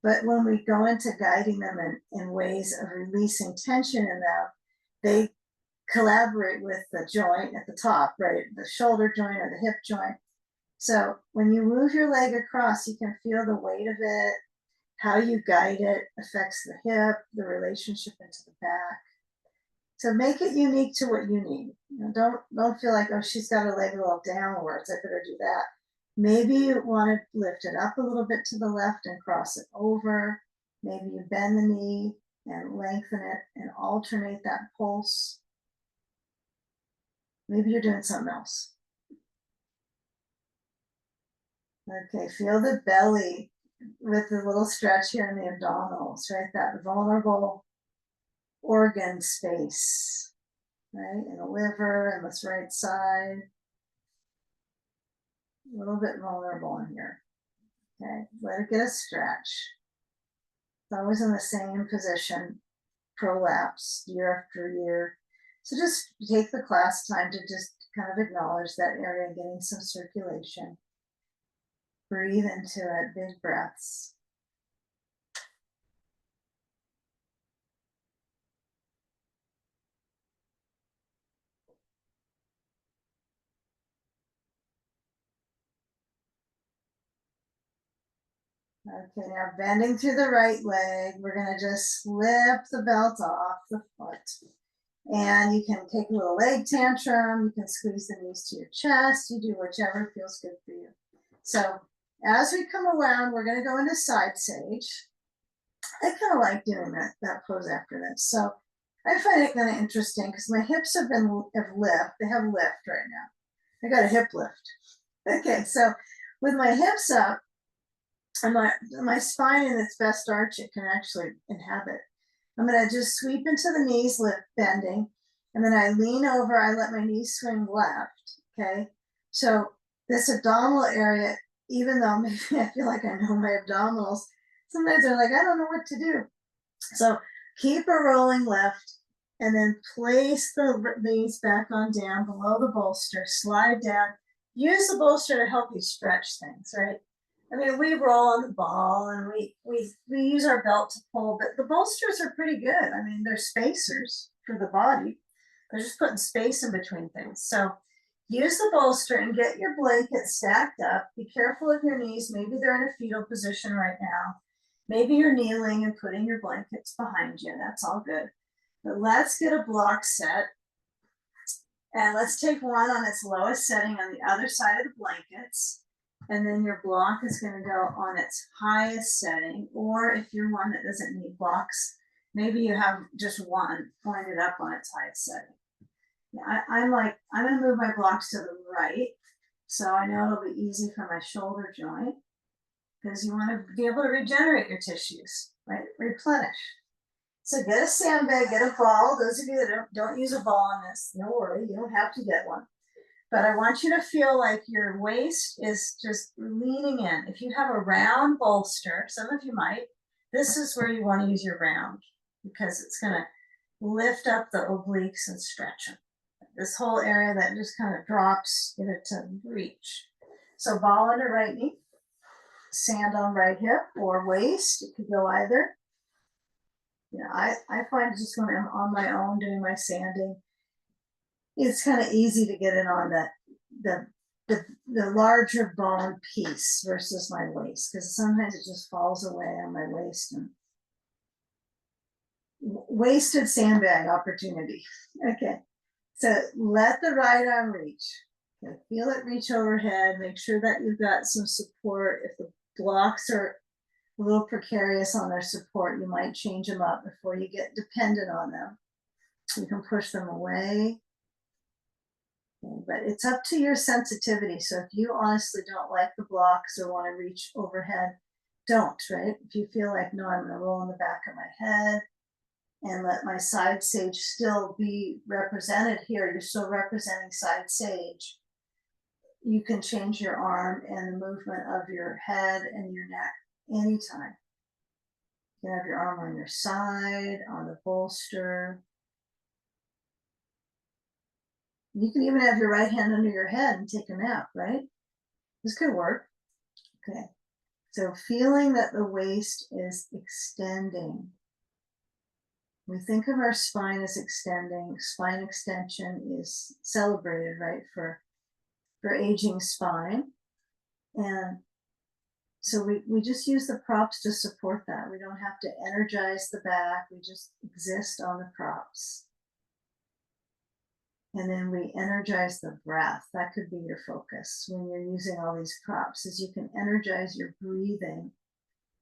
But when we go into guiding them in ways of releasing tension in them, they collaborate with the joint at the top, right? The shoulder joint or the hip joint. So when you move your leg across, you can feel the weight of it, how you guide it affects the hip, the relationship into the back. So make it unique to what you need. You know, don't feel like, oh, she's got her leg a little downwards, I better do that. Maybe you want to lift it up a little bit to the left and cross it over. Maybe you bend the knee and lengthen it and alternate that pulse. Maybe you're doing something else. Okay, feel the belly with the little stretch here in the abdominals, right? That vulnerable organ space, right? And the liver and this right side. A little bit vulnerable in here. Okay, let it get a stretch. It's always in the same position, prolapse year after year. So just take the class time to just kind of acknowledge that area, getting some circulation. Breathe into it, big breaths. Okay, now bending through the right leg, we're going to just slip the belt off the foot. And you can take a little leg tantrum, you can squeeze the knees to your chest, you do whichever feels good for you. So as we come around, we're going to go into side sage. I kind of like doing that pose after this. So I find it kind of interesting because my hips have lift. They have lift right now. I got a hip lift. Okay, so with my hips up, and my spine in its best arch, it can actually inhabit. I'm going to just sweep into the knees, lift, bending, and then I lean over. I let my knees swing left. Okay, so this abdominal area, even though maybe I feel like I know my abdominals, sometimes they're like, I don't know what to do. So keep a rolling left, and then place the knees back on down below the bolster. Slide down. Use the bolster to help you stretch things, right? I mean, we roll on the ball and we use our belt to pull, but the bolsters are pretty good. I mean, they're spacers for the body. They're just putting space in between things. So use the bolster and get your blanket stacked up. Be careful of your knees. Maybe they're in a fetal position right now. Maybe you're kneeling and putting your blankets behind you. That's all good. But let's get a block set. And let's take one on its lowest setting on the other side of the blankets. And then your block is going to go on its highest setting. Or if you're one that doesn't need blocks, maybe you have just one pointed up on its highest setting. I'm going to move my blocks to the right. So I know it'll be easy for my shoulder joint. Because you want to be able to regenerate your tissues, right? Replenish. So get a sandbag, get a ball. Those of you that don't use a ball on this, no worry, you don't have to get one. But I want you to feel like your waist is just leaning in. If you have a round bolster, some of you might, this is where you want to use your round because it's going to lift up the obliques and stretch them. This whole area that just kind of drops, get it to reach. So ball under right knee. sand on right hip or waist. It could go either. I find just when I'm on my own doing my sanding, it's kind of easy to get it on the the larger bone piece versus my waist, because sometimes it just falls away on my waist and wasted sandbag opportunity. Okay, so let the right arm reach. Okay, feel it reach overhead. Make sure that you've got some support. If the blocks are a little precarious on their support, you might change them up before you get dependent on them. You can push them away. Okay, but it's up to your sensitivity. So if you honestly don't like the blocks or want to reach overhead, don't, right? If you feel like, no, I'm going to roll in the back of my head and let my side sage still be represented here, you're still representing side sage. You can change your arm and the movement of your head and your neck anytime. You can have your arm on your side, on the bolster. You can even have your right hand under your head and take a nap, right? This could work. Okay. So feeling that the waist is extending. We think of our spine as extending. Spine extension is celebrated, right, for aging spine. And so we just use the props to support that. We don't have to energize the back. We just exist on the props. And then we energize the breath. That could be your focus when you're using all these props, is you can energize your breathing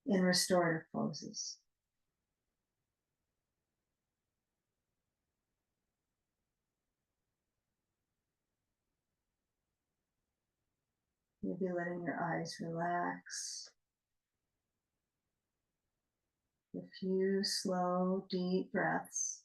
in restorative poses. You'll be letting your eyes relax. A few slow, deep breaths.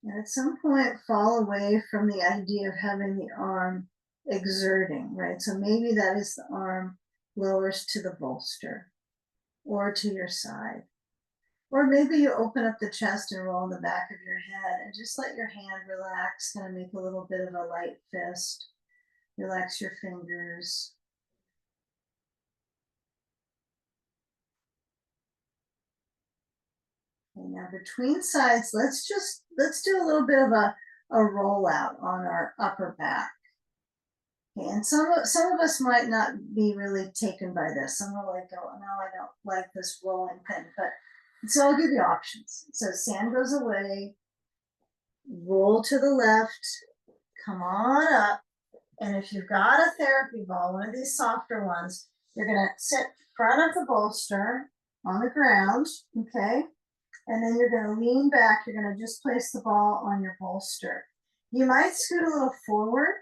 And at some point, fall away from the idea of having the arm exerting, right? So maybe that is the arm lowers to the bolster or to your side. Or maybe you open up the chest and roll in the back of your head and just let your hand relax, kind of make a little bit of a light fist. Relax your fingers. Okay, now between sides, let's do a little bit of a rollout on our upper back. Okay, and some of us might not be really taken by this. Some will like go, oh, no, I don't like this rolling thing. But so I'll give you options. So sand goes away, roll to the left, come on up. And if you've got a therapy ball, one of these softer ones, you're gonna sit front of the bolster on the ground, okay? And then you're gonna lean back. You're gonna just place the ball on your bolster. You might scoot a little forward.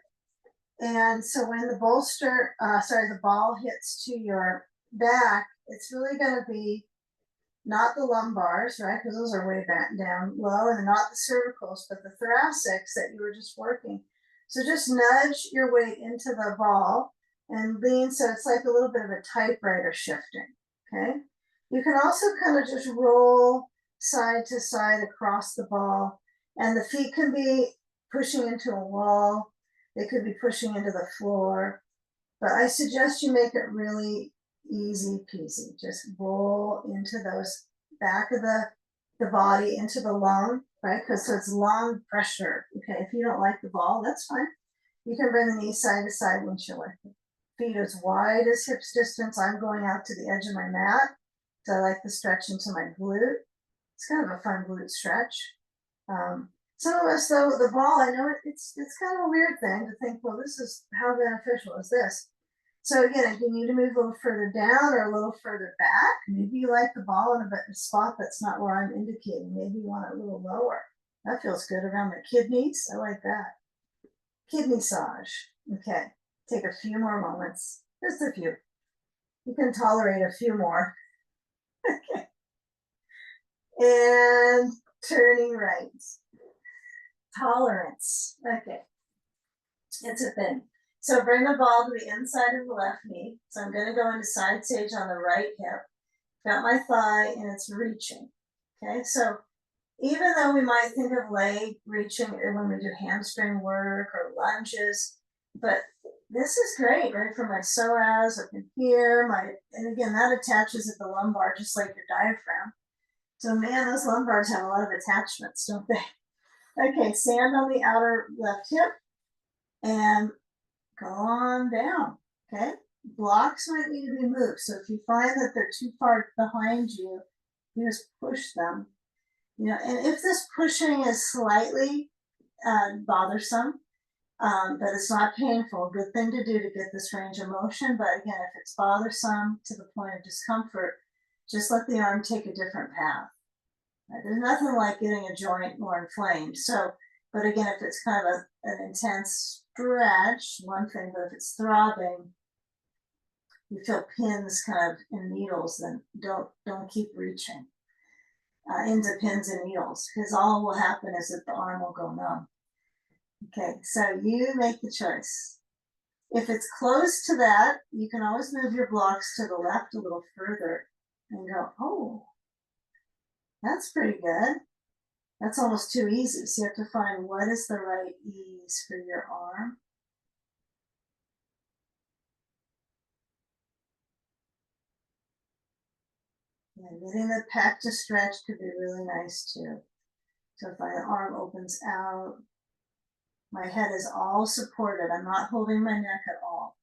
And so when the the ball hits to your back, it's really gonna be not the lumbars, right? Because those are way back down low, and not the cervicals, but the thoracics that you were just working. So just nudge your weight into the ball and lean, so it's like a little bit of a typewriter shifting, okay? You can also kind of just roll side to side across the ball, and the feet can be pushing into a wall. They could be pushing into the floor, but I suggest you make it really easy peasy. Just roll into those back of the body, into the lung, right? Because so it's lung pressure. Okay, if you don't like the ball, that's fine. You can bring the knees side to side when you're like feet as wide as hips distance. I'm going out to the edge of my mat. So I like the stretch into my glute. It's kind of a fun glute stretch. Some of us, though, the ball, I know it's kind of a weird thing to think, well, this is, how beneficial is this? So again, you need to move a little further down or a little further back. Maybe you like the ball in a spot that's not where I'm indicating. Maybe you want it a little lower. That feels good around the kidneys. I like that. Kidney massage. Okay, take a few more moments. Just a few. You can tolerate a few more. Okay. And turning right. Tolerance. Okay. It's a thing. So bring the ball to the inside of the left knee. So I'm going to go into side stage on the right hip. Got my thigh and it's reaching. Okay. So even though we might think of leg reaching when we do hamstring work or lunges, but this is great, right? For my psoas up in here, and again, that attaches at the lumbar, just like your diaphragm. So man, those lumbars have a lot of attachments, don't they? Okay, stand on the outer left hip and go on down, okay? Blocks might need to be moved. So if you find that they're too far behind you, you just push them. And if this pushing is slightly bothersome, but it's not painful, good thing to do to get this range of motion. But again, if it's bothersome to the point of discomfort, just let the arm take a different path. Right? There's nothing like getting a joint more inflamed. So, but again, if it's kind of an intense stretch, one thing, but if it's throbbing, you feel pins kind of in needles, then don't keep reaching into pins and needles, because all will happen is that the arm will go numb. Okay, so you make the choice. If it's close to that, you can always move your blocks to the left a little further and go, oh, that's pretty good. That's almost too easy. So you have to find what is the right ease for your arm. And getting the pec to stretch could be really nice too. So if my arm opens out, my head is all supported. I'm not holding my neck at all.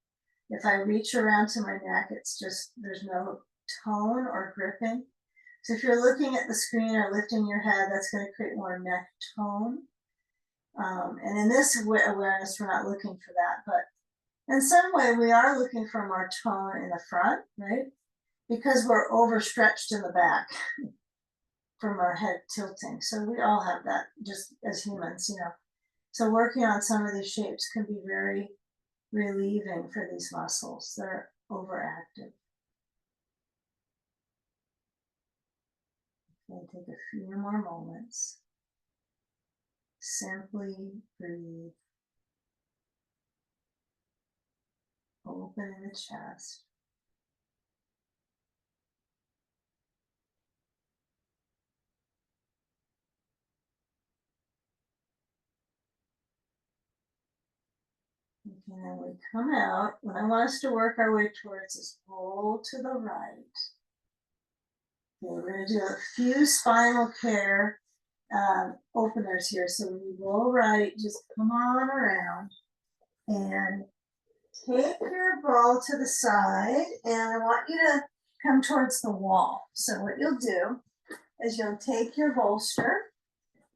If I reach around to my neck, it's just, there's no tone or gripping. So if you're looking at the screen or lifting your head, that's going to create more neck tone. And in this awareness, we're not looking for that. But in some way, we are looking for more tone in the front, right? Because we're overstretched in the back from our head tilting. So we all have that just as humans, So working on some of these shapes can be very relieving for these muscles. They're overactive. Okay, take a few more moments. Simply breathe. Open in the chest. Okay, then we come out. What I want us to work our way towards is roll to the right. Okay, we're going to do a few spinal care openers here. So when you roll right, just come on around and take your ball to the side, and I want you to come towards the wall. So what you'll do is you'll take your bolster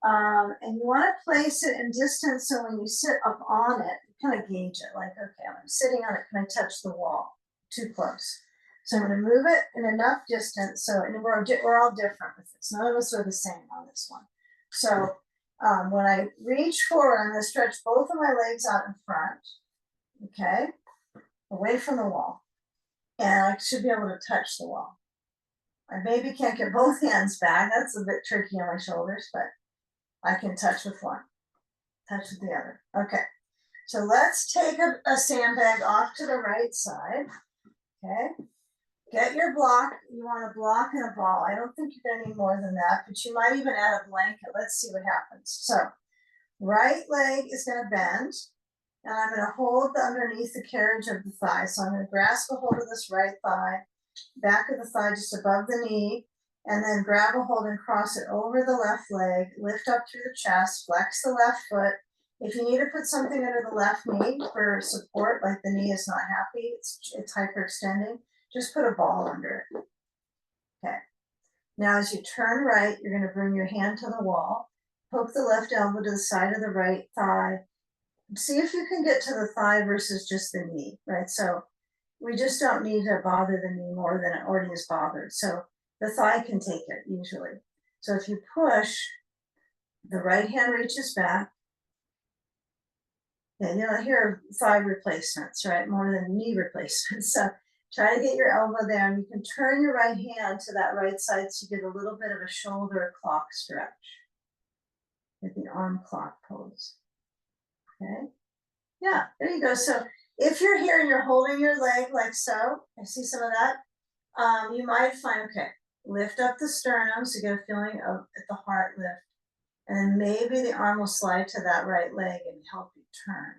and you want to place it in distance, so when you sit up on it, you kind of gauge it, like, okay, I'm sitting on it, can I touch the wall? Too close. So I'm going to move it in enough distance, and we're all different with this. None of us are the same on this one. So when I reach forward, I'm going to stretch both of my legs out in front, okay, away from the wall. And I should be able to touch the wall. I maybe can't get both hands back. That's a bit tricky on my shoulders, but I can touch with one, touch with the other. Okay, so let's take a sandbag off to the right side. Okay, get your block. You want a block and a ball. I don't think you're gonna need more than that, but you might even add a blanket. Let's see what happens. So right leg is gonna bend, and I'm gonna hold underneath the carriage of the thigh. So I'm gonna grasp a hold of this right thigh, back of the thigh just above the knee, and then grab a hold and cross it over the left leg, lift up through the chest, flex the left foot. If you need to put something under the left knee for support, like the knee is not happy, it's hyperextending, just put a ball under it. Okay. Now as you turn right, you're going to bring your hand to the wall, poke the left elbow to the side of the right thigh. See if you can get to the thigh versus just the knee, right? So we just don't need to bother the knee more than it already is bothered. So the thigh can take it usually. So if you push, the right hand reaches back. And you don't hear thigh replacements, right? More than knee replacements. So Try to get your elbow there, and you can turn your right hand to that right side so you get a little bit of a shoulder clock stretch with the arm clock pose. Okay. Yeah, there you go. So if you're here and you're holding your leg like so, I see some of that, you might find, okay, lift up the sternum so you get a feeling of the heart lift. And then maybe the arm will slide to that right leg and help you turn.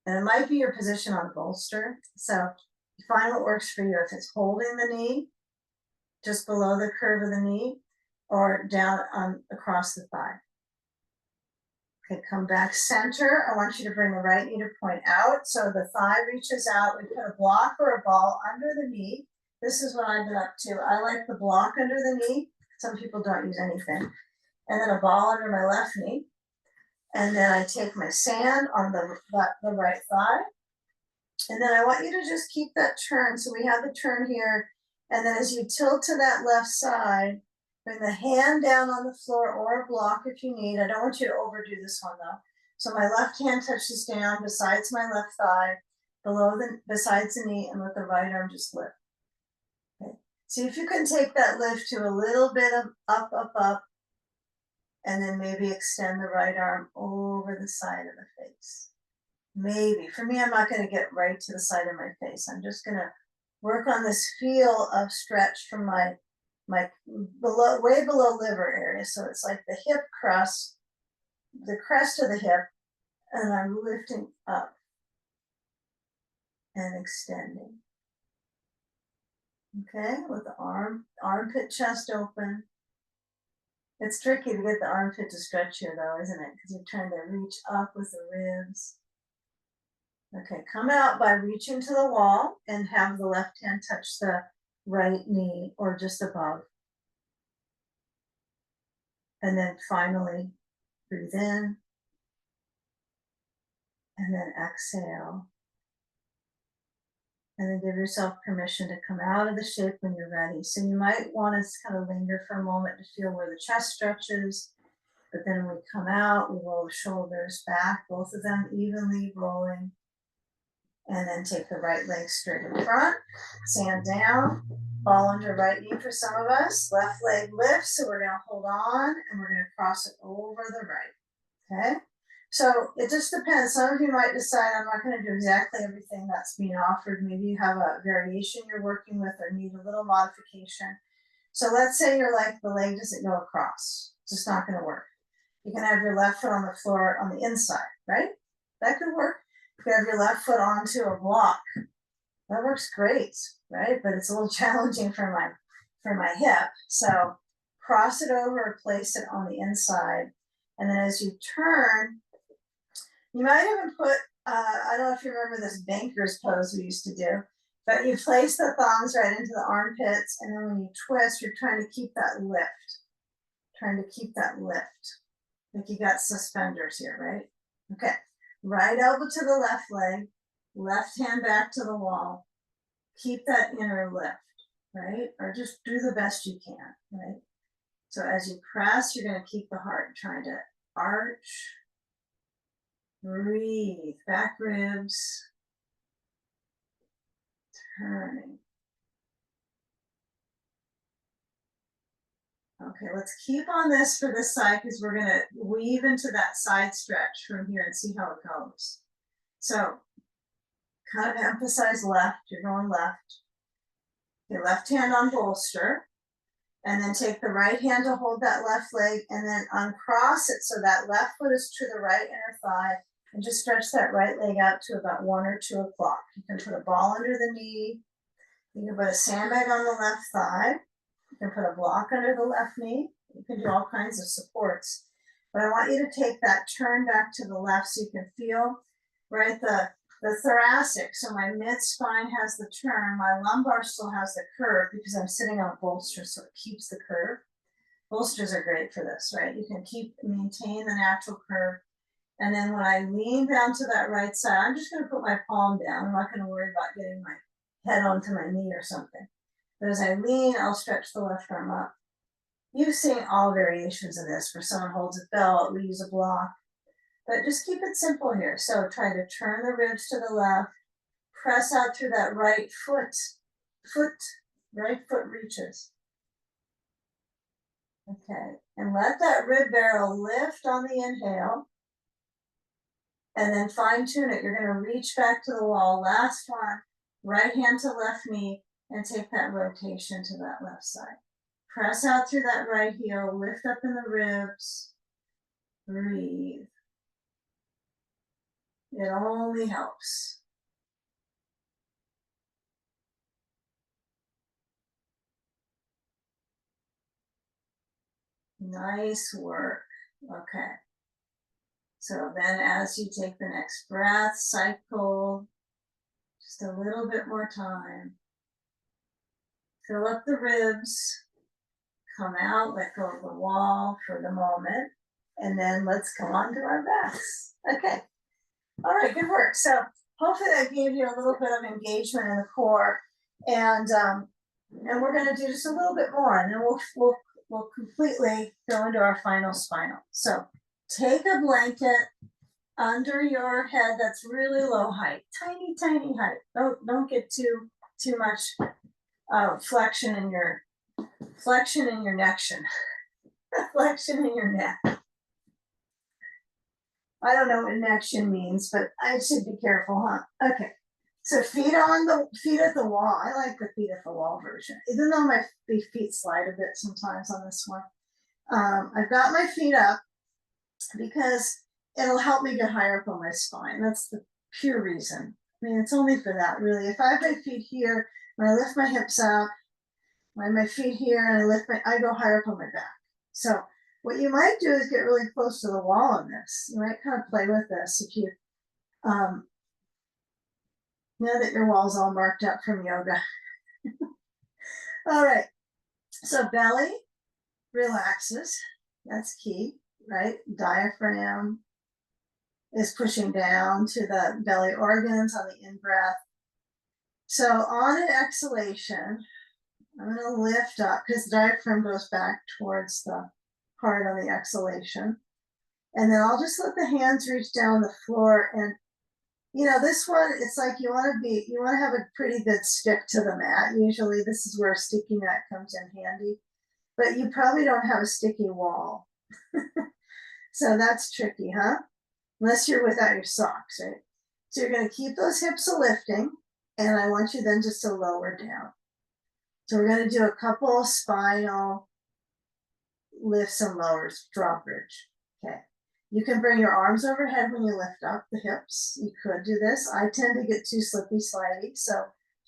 And it might be your position on a bolster. So you find what works for you. If it's holding the knee just below the curve of the knee or down across the thigh. Okay, come back center. I want you to bring the right knee to point out. So the thigh reaches out. We put a block or a ball under the knee. This is what I've been up to. I like the block under the knee. Some people don't use anything. And then a ball under my left knee. And then I take my sand on the right thigh. And then I want you to just keep that turn. So we have the turn here. And then as you tilt to that left side, bring the hand down on the floor or a block if you need. I don't want you to overdo this one though. So my left hand touches down besides my left thigh, besides the knee, and with the right arm just lift. Okay. See if you can take that lift to a little bit of up, up, up, and then maybe extend the right arm over the side of the face. Maybe. For me, I'm not going to get right to the side of my face. I'm just going to work on this feel of stretch from my way below liver area. So it's like the hip crest, the crest of the hip, and I'm lifting up and extending. Okay, with the armpit chest open. It's tricky to get the armpit to stretch here though, isn't it? Because you're trying to reach up with the ribs. Okay, come out by reaching to the wall and have the left hand touch the right knee or just above. And then finally, breathe in and then exhale. And then give yourself permission to come out of the shape when you're ready. So you might want to kind of linger for a moment to feel where the chest stretches. But then when we come out, we roll the shoulders back, both of them evenly rolling. And then take the right leg straight in front, sand down, ball under right knee for some of us, left leg lifts, so we're gonna hold on and we're gonna cross it over the right, okay? So it just depends. Some of you might decide I'm not gonna do exactly everything that's being offered. Maybe you have a variation you're working with or need a little modification. So let's say you're like, the leg doesn't go across. It's just not gonna work. You can have your left foot on the floor on the inside, right? That could work. You have your left foot onto a block. That works great, right? But it's a little challenging for my hip. So cross it over or place it on the inside. And then as you turn, you might even put, I don't know if you remember this banker's pose we used to do, but you place the thumbs right into the armpits. And then when you twist, you're trying to keep that lift. Like you got suspenders here, right? Okay. Right elbow to the left leg, left hand back to the wall. Keep that inner lift, right? Or just do the best you can, right? So as you press, you're going to keep the heart trying to arch. Breathe, back ribs. Turning. Okay, let's keep on this for this side because we're going to weave into that side stretch from here and see how it goes. So kind of emphasize left, you're going left. Your left hand on bolster. And then take the right hand to hold that left leg and then uncross it so that left foot is to the right inner thigh and just stretch that right leg out to about 1 or 2 o'clock. You can put a ball under the knee. You can put a sandbag on the left thigh. You can put a block under the left knee. You can do all kinds of supports. But I want you to take that turn back to the left so you can feel, right, the thoracic. So my mid spine has the turn, my lumbar still has the curve because I'm sitting on a bolster, so it keeps the curve. Bolsters are great for this, right? You can maintain the natural curve. And then when I lean down to that right side, I'm just going to put my palm down. I'm not going to worry about getting my head onto my knee or something. But as I lean, I'll stretch the left arm up. You've seen all variations of this. Where someone holds a belt, we use a block. But just keep it simple here. So try to turn the ribs to the left, press out through that right foot, right foot reaches. Okay, and let that rib barrel lift on the inhale. And then fine tune it. You're going to reach back to the wall. Last one, right hand to left knee, and take that rotation to that left side. Press out through that right heel, lift up in the ribs, breathe. It only helps. Nice work. Okay. So then as you take the next breath, cycle just a little bit more time. Fill up the ribs, come out, let go of the wall for the moment, and then let's come on to our backs. Okay. All right, good work. So hopefully that gave you a little bit of engagement in the core, and we're going to do just a little bit more, and then we'll completely go into our final spinal. So take a blanket under your head that's really low height, tiny height. Don't get too much flexion in your neck. Flexion in your neck. I don't know what nection means, but I should be careful, huh? Okay. So feet at the wall. I like the feet at the wall version, even though my feet slide a bit sometimes on this one. I've got my feet up because it'll help me get higher up on my spine. That's the pure reason. I mean, it's only for that, really. If I have my feet here, when I lift my hips out, my feet here, and I go higher up on my back. So what you might do is get really close to the wall on this. You might kind of play with this if you know that your wall's all marked up from yoga. All right. So belly relaxes. That's key, right? Diaphragm is pushing down to the belly organs on the in-breath. So on an exhalation, I'm going to lift up because the diaphragm goes back towards the heart on the exhalation. And then I'll just let the hands reach down the floor. And, you know, this one, it's like you want to have a pretty good stick to the mat. Usually this is where a sticky mat comes in handy. But you probably don't have a sticky wall. So that's tricky, huh? Unless you're without your socks, right? So you're going to keep those hips a lifting. And I want you then just to lower down. So we're going to do a couple spinal lifts and lowers, draw bridge. Okay. You can bring your arms overhead when you lift up the hips. You could do this. I tend to get too slippy slidey, so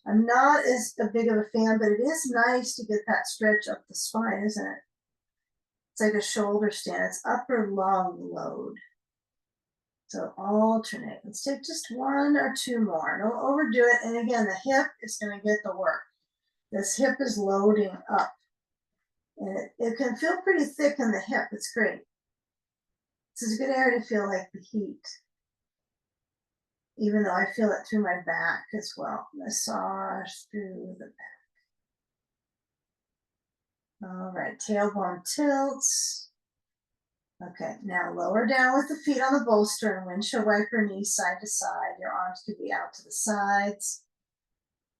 I'm not as big of a fan, but it is nice to get that stretch up the spine, isn't it? It's like a shoulder stand. It's upper lung load. So alternate. Let's take just one or two more. Don't overdo it. And again, the hip is going to get the work. This hip is loading up. And it can feel pretty thick in the hip. It's great. This is a good area to feel like the heat. Even though I feel it through my back as well. Massage through the back. All right, tailbone tilts. Okay, now lower down with the feet on the bolster and windshield wiper knees side to side. Your arms could be out to the sides.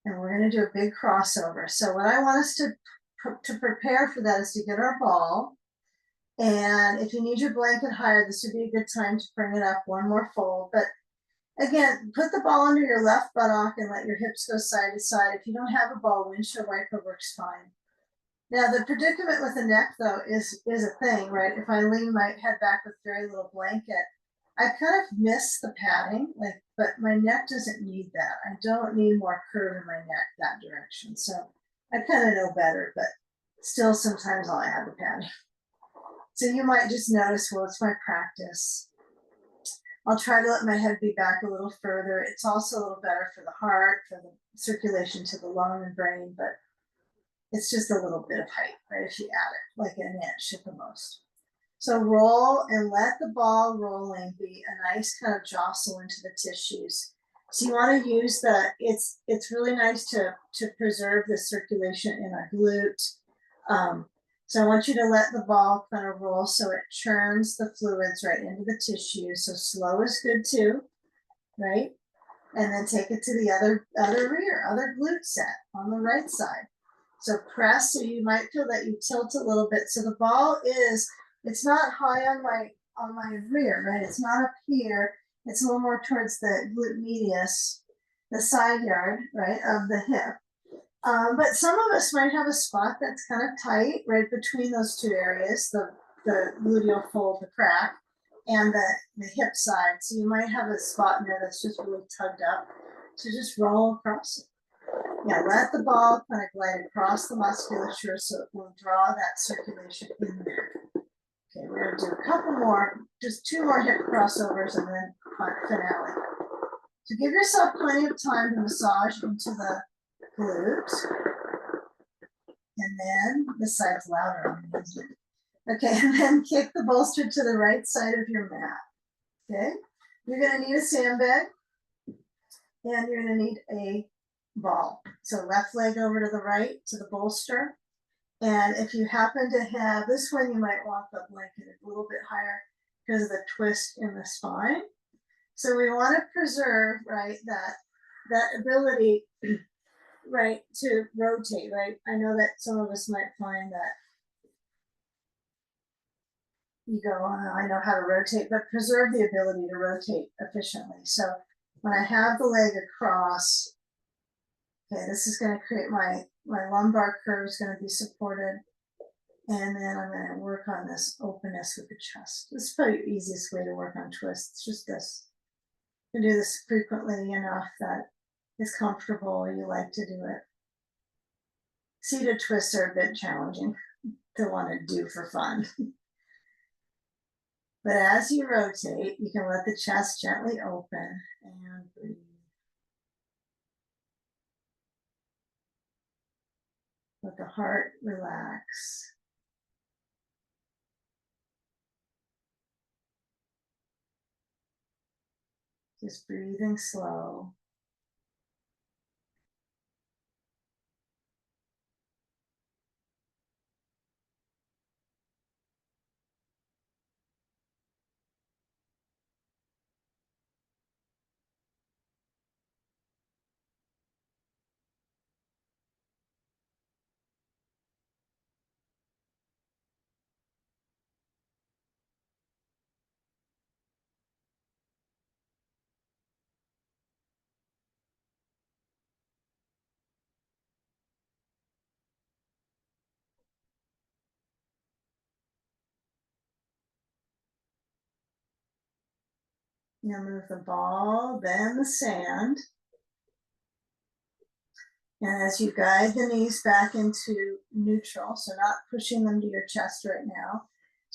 And we're going to do a big crossover. So what I want us to prepare for that is to get our ball. And if you need your blanket higher, this would be a good time to bring it up one more fold. But again, put the ball under your left buttock and let your hips go side to side. If you don't have a ball, windshield wiper works fine. Now, the predicament with the neck, though, is a thing, right? If I lean my head back with very little blanket, I kind of miss the padding, but my neck doesn't need that. I don't need more curve in my neck that direction. So I kind of know better, but still sometimes I'll add the padding. So you might just notice, well, it's my practice. I'll try to let my head be back a little further. It's also a little better for the heart, for the circulation to the lung and brain, but it's just a little bit of height, right? If you add it, like an inch at the most. So roll and let the ball rolling be a nice kind of jostle into the tissues. So you want to use it's really nice to preserve the circulation in our glute. So I want you to let the ball kind of roll so it churns the fluids right into the tissue. So slow is good too, right? and then take it to the other glute set on the right side. So press, so you might feel that you tilt a little bit. So the ball it's not high on my rear, right? It's not up here. It's a little more towards the glute medius, the side yard, right, of the hip. But some of us might have a spot that's kind of tight right between those two areas, the gluteal fold, the crack, and the hip side. So you might have a spot in there that's just really tugged up. So just roll across it. Yeah, let the ball kind of glide across the musculature so it will draw that circulation in there. Okay, we're going to do a couple more, just 2 more hip crossovers and then finale. So give yourself plenty of time to massage into the glute. And then this side's louder on me, isn't it? Okay, and then kick the bolster to the right side of your mat. Okay, you're going to need a sandbag and you're going to need a ball. So left leg over to the right to the bolster. And if you happen to have this one, you might want the blanket a little bit higher because of the twist in the spine. So we want to preserve, right, that ability, right, to rotate, right? I know that some of us might find that you go, oh, I know how to rotate, but preserve the ability to rotate efficiently. So when I have the leg across, okay, this is going to create my lumbar curve is going to be supported. And then I'm going to work on this openness with the chest. This is probably the easiest way to work on twists, just this. You do this frequently enough that it's comfortable, you like to do it. Seated twists are a bit challenging to want to do for fun. But as you rotate, you can let the chest gently open and breathe. Let the heart relax. Just breathing slow. Now move the ball, then the sand. And as you guide the knees back into neutral, so not pushing them to your chest right now,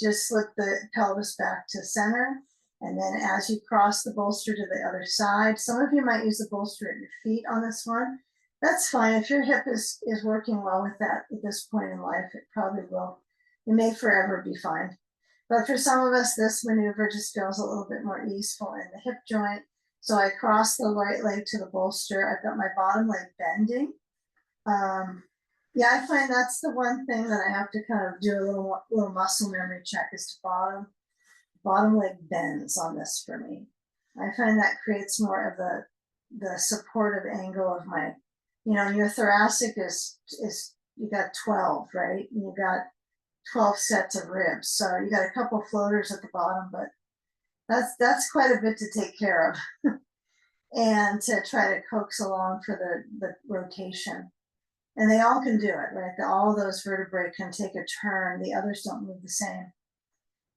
just slip the pelvis back to center. And then as you cross the bolster to the other side, some of you might use the bolster at your feet on this one. That's fine. If your hip is working well with that at this point in life, it probably will. It may forever be fine. But for some of us, this maneuver just feels a little bit more easeful in the hip joint. So I cross the right leg to the bolster. I've got my bottom leg bending. Yeah, I find that's the one thing that I have to kind of do a little muscle memory check is to bottom leg bends on this for me. I find that creates more of the supportive angle of my, your thoracic is you got 12, right? And you got 12 sets of ribs. So you got a couple floaters at the bottom, but that's quite a bit to take care of and to try to coax along for the rotation. And they all can do it, right? All those vertebrae can take a turn. The others don't move the same.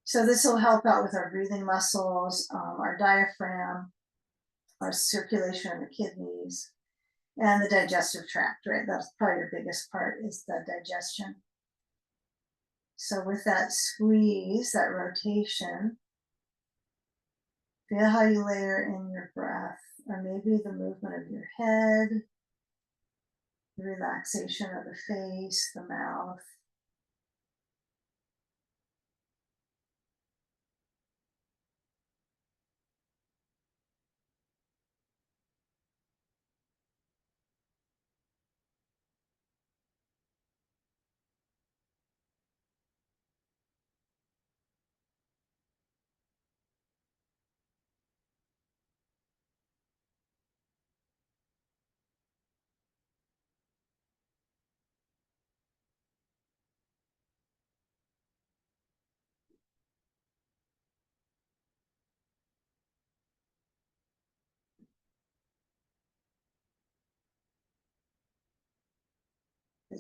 So this will help out with our breathing muscles, our diaphragm, our circulation in the kidneys, and the digestive tract, right? That's probably your biggest part is the digestion. So with that squeeze, that rotation, feel how you layer in your breath, or maybe the movement of your head, the relaxation of the face, the mouth.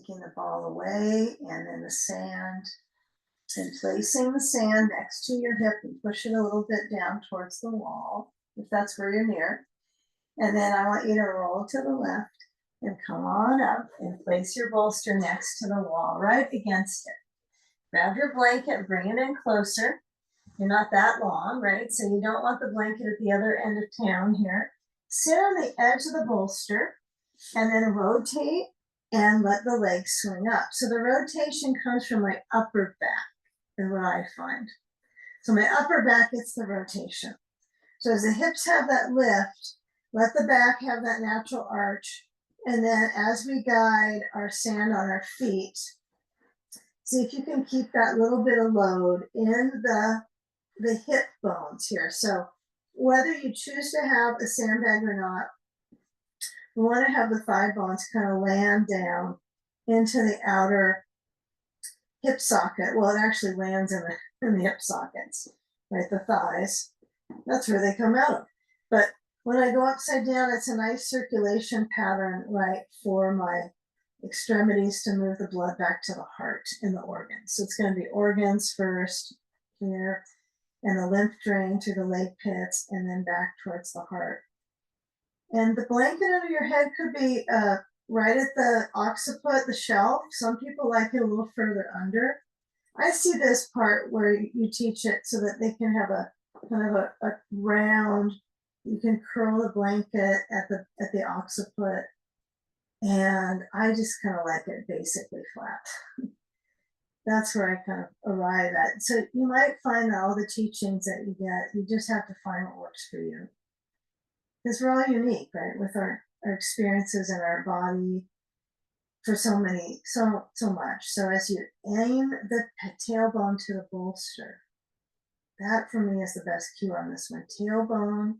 taking the ball away, and then the sand, and placing the sand next to your hip and push it a little bit down towards the wall, if that's where you're near. And then I want you to roll to the left and come on up and place your bolster next to the wall, right against it. Grab your blanket, bring it in closer. You're not that long, right? So you don't want the blanket at the other end of town here. Sit on the edge of the bolster and then rotate and let the legs swing up. So the rotation comes from my upper back, is what I find. So my upper back gets the rotation. So as the hips have that lift, let the back have that natural arch. And then as we guide our sand on our feet, see if you can keep that little bit of load in the hip bones here. So whether you choose to have a sandbag or not, we want to have the thigh bones kind of land down into the outer hip socket. Well, it actually lands in the hip sockets, right? The thighs. That's where they come out of. But when I go upside down, it's a nice circulation pattern, right, for my extremities to move the blood back to the heart and the organs. So it's going to be organs first here, and the lymph drain through the leg pits, and then back towards the heart. And the blanket under your head could be right at the occiput, the shelf. Some people like it a little further under. I see this part where you teach it so that they can have a kind of a round, you can curl the blanket at the occiput. And I just kind of like it basically flat. That's where I kind of arrive at. So you might find that all the teachings that you get, you just have to find what works for you. Because we're all unique, right? With our experiences in our body for so much. So as you aim the tailbone to the bolster, that for me is the best cue on this one. Tailbone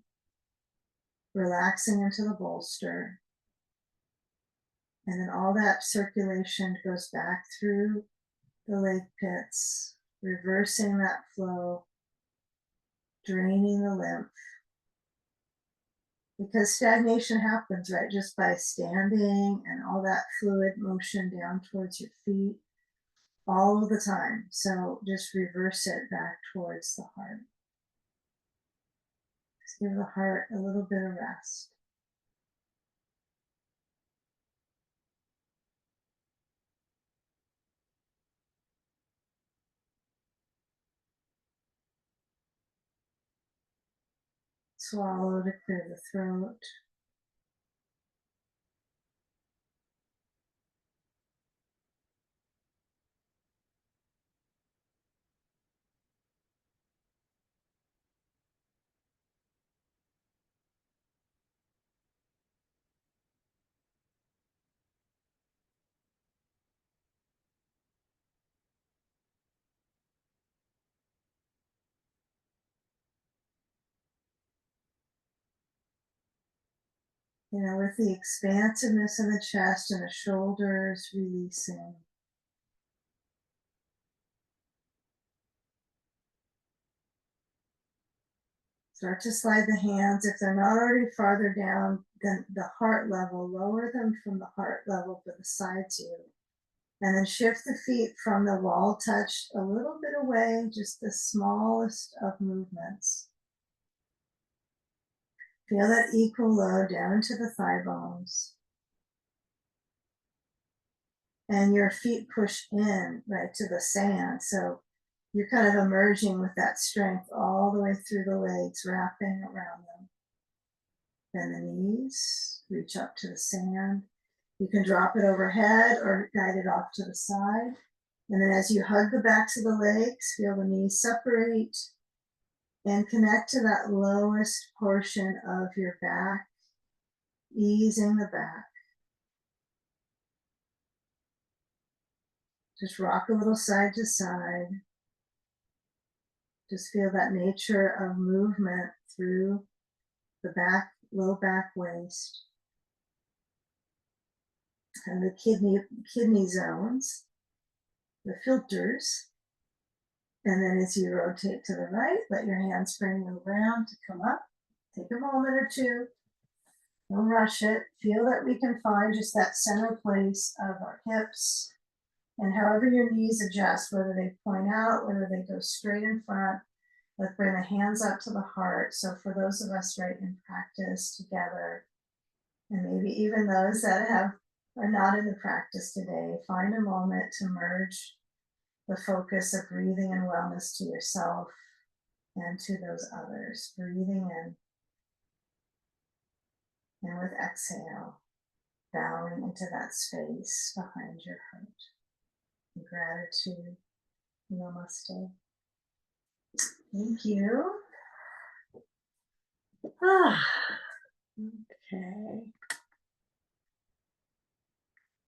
relaxing into the bolster. And then all that circulation goes back through the leg pits, reversing that flow, draining the lymph. Because stagnation happens, right, just by standing and all that fluid motion down towards your feet all of the time. So just reverse it back towards the heart. Just give the heart a little bit of rest. Swallow to clear the throat. With the expansiveness in the chest and the shoulders releasing. Start to slide the hands, if they're not already farther down than the heart level, lower them from the heart level to the sides of you. And then shift the feet from the wall touch a little bit away, just the smallest of movements. Feel that equal load down into the thigh bones. And your feet push in right to the sand. So you're kind of emerging with that strength all the way through the legs, wrapping around them. Bend the knees, reach up to the sand. You can drop it overhead or guide it off to the side. And then as you hug the backs of the legs, feel the knees separate and connect to that lowest portion of your back, easing the back. Just rock a little side to side. Just feel that nature of movement through the back, low back, waist. And the kidney zones, the filters. And then as you rotate to the right, let your hands bring you around to come up. Take a moment or two. Don't rush it. Feel that we can find just that center place of our hips. And however your knees adjust, whether they point out, whether they go straight in front, let's bring the hands up to the heart. So for those of us right in practice together, and maybe even those that are not in the practice today, find a moment to merge the focus of breathing and wellness to yourself and to those others. Breathing in and with exhale, bowing into that space behind your heart. Gratitude. Namaste. Thank you. Ah, okay.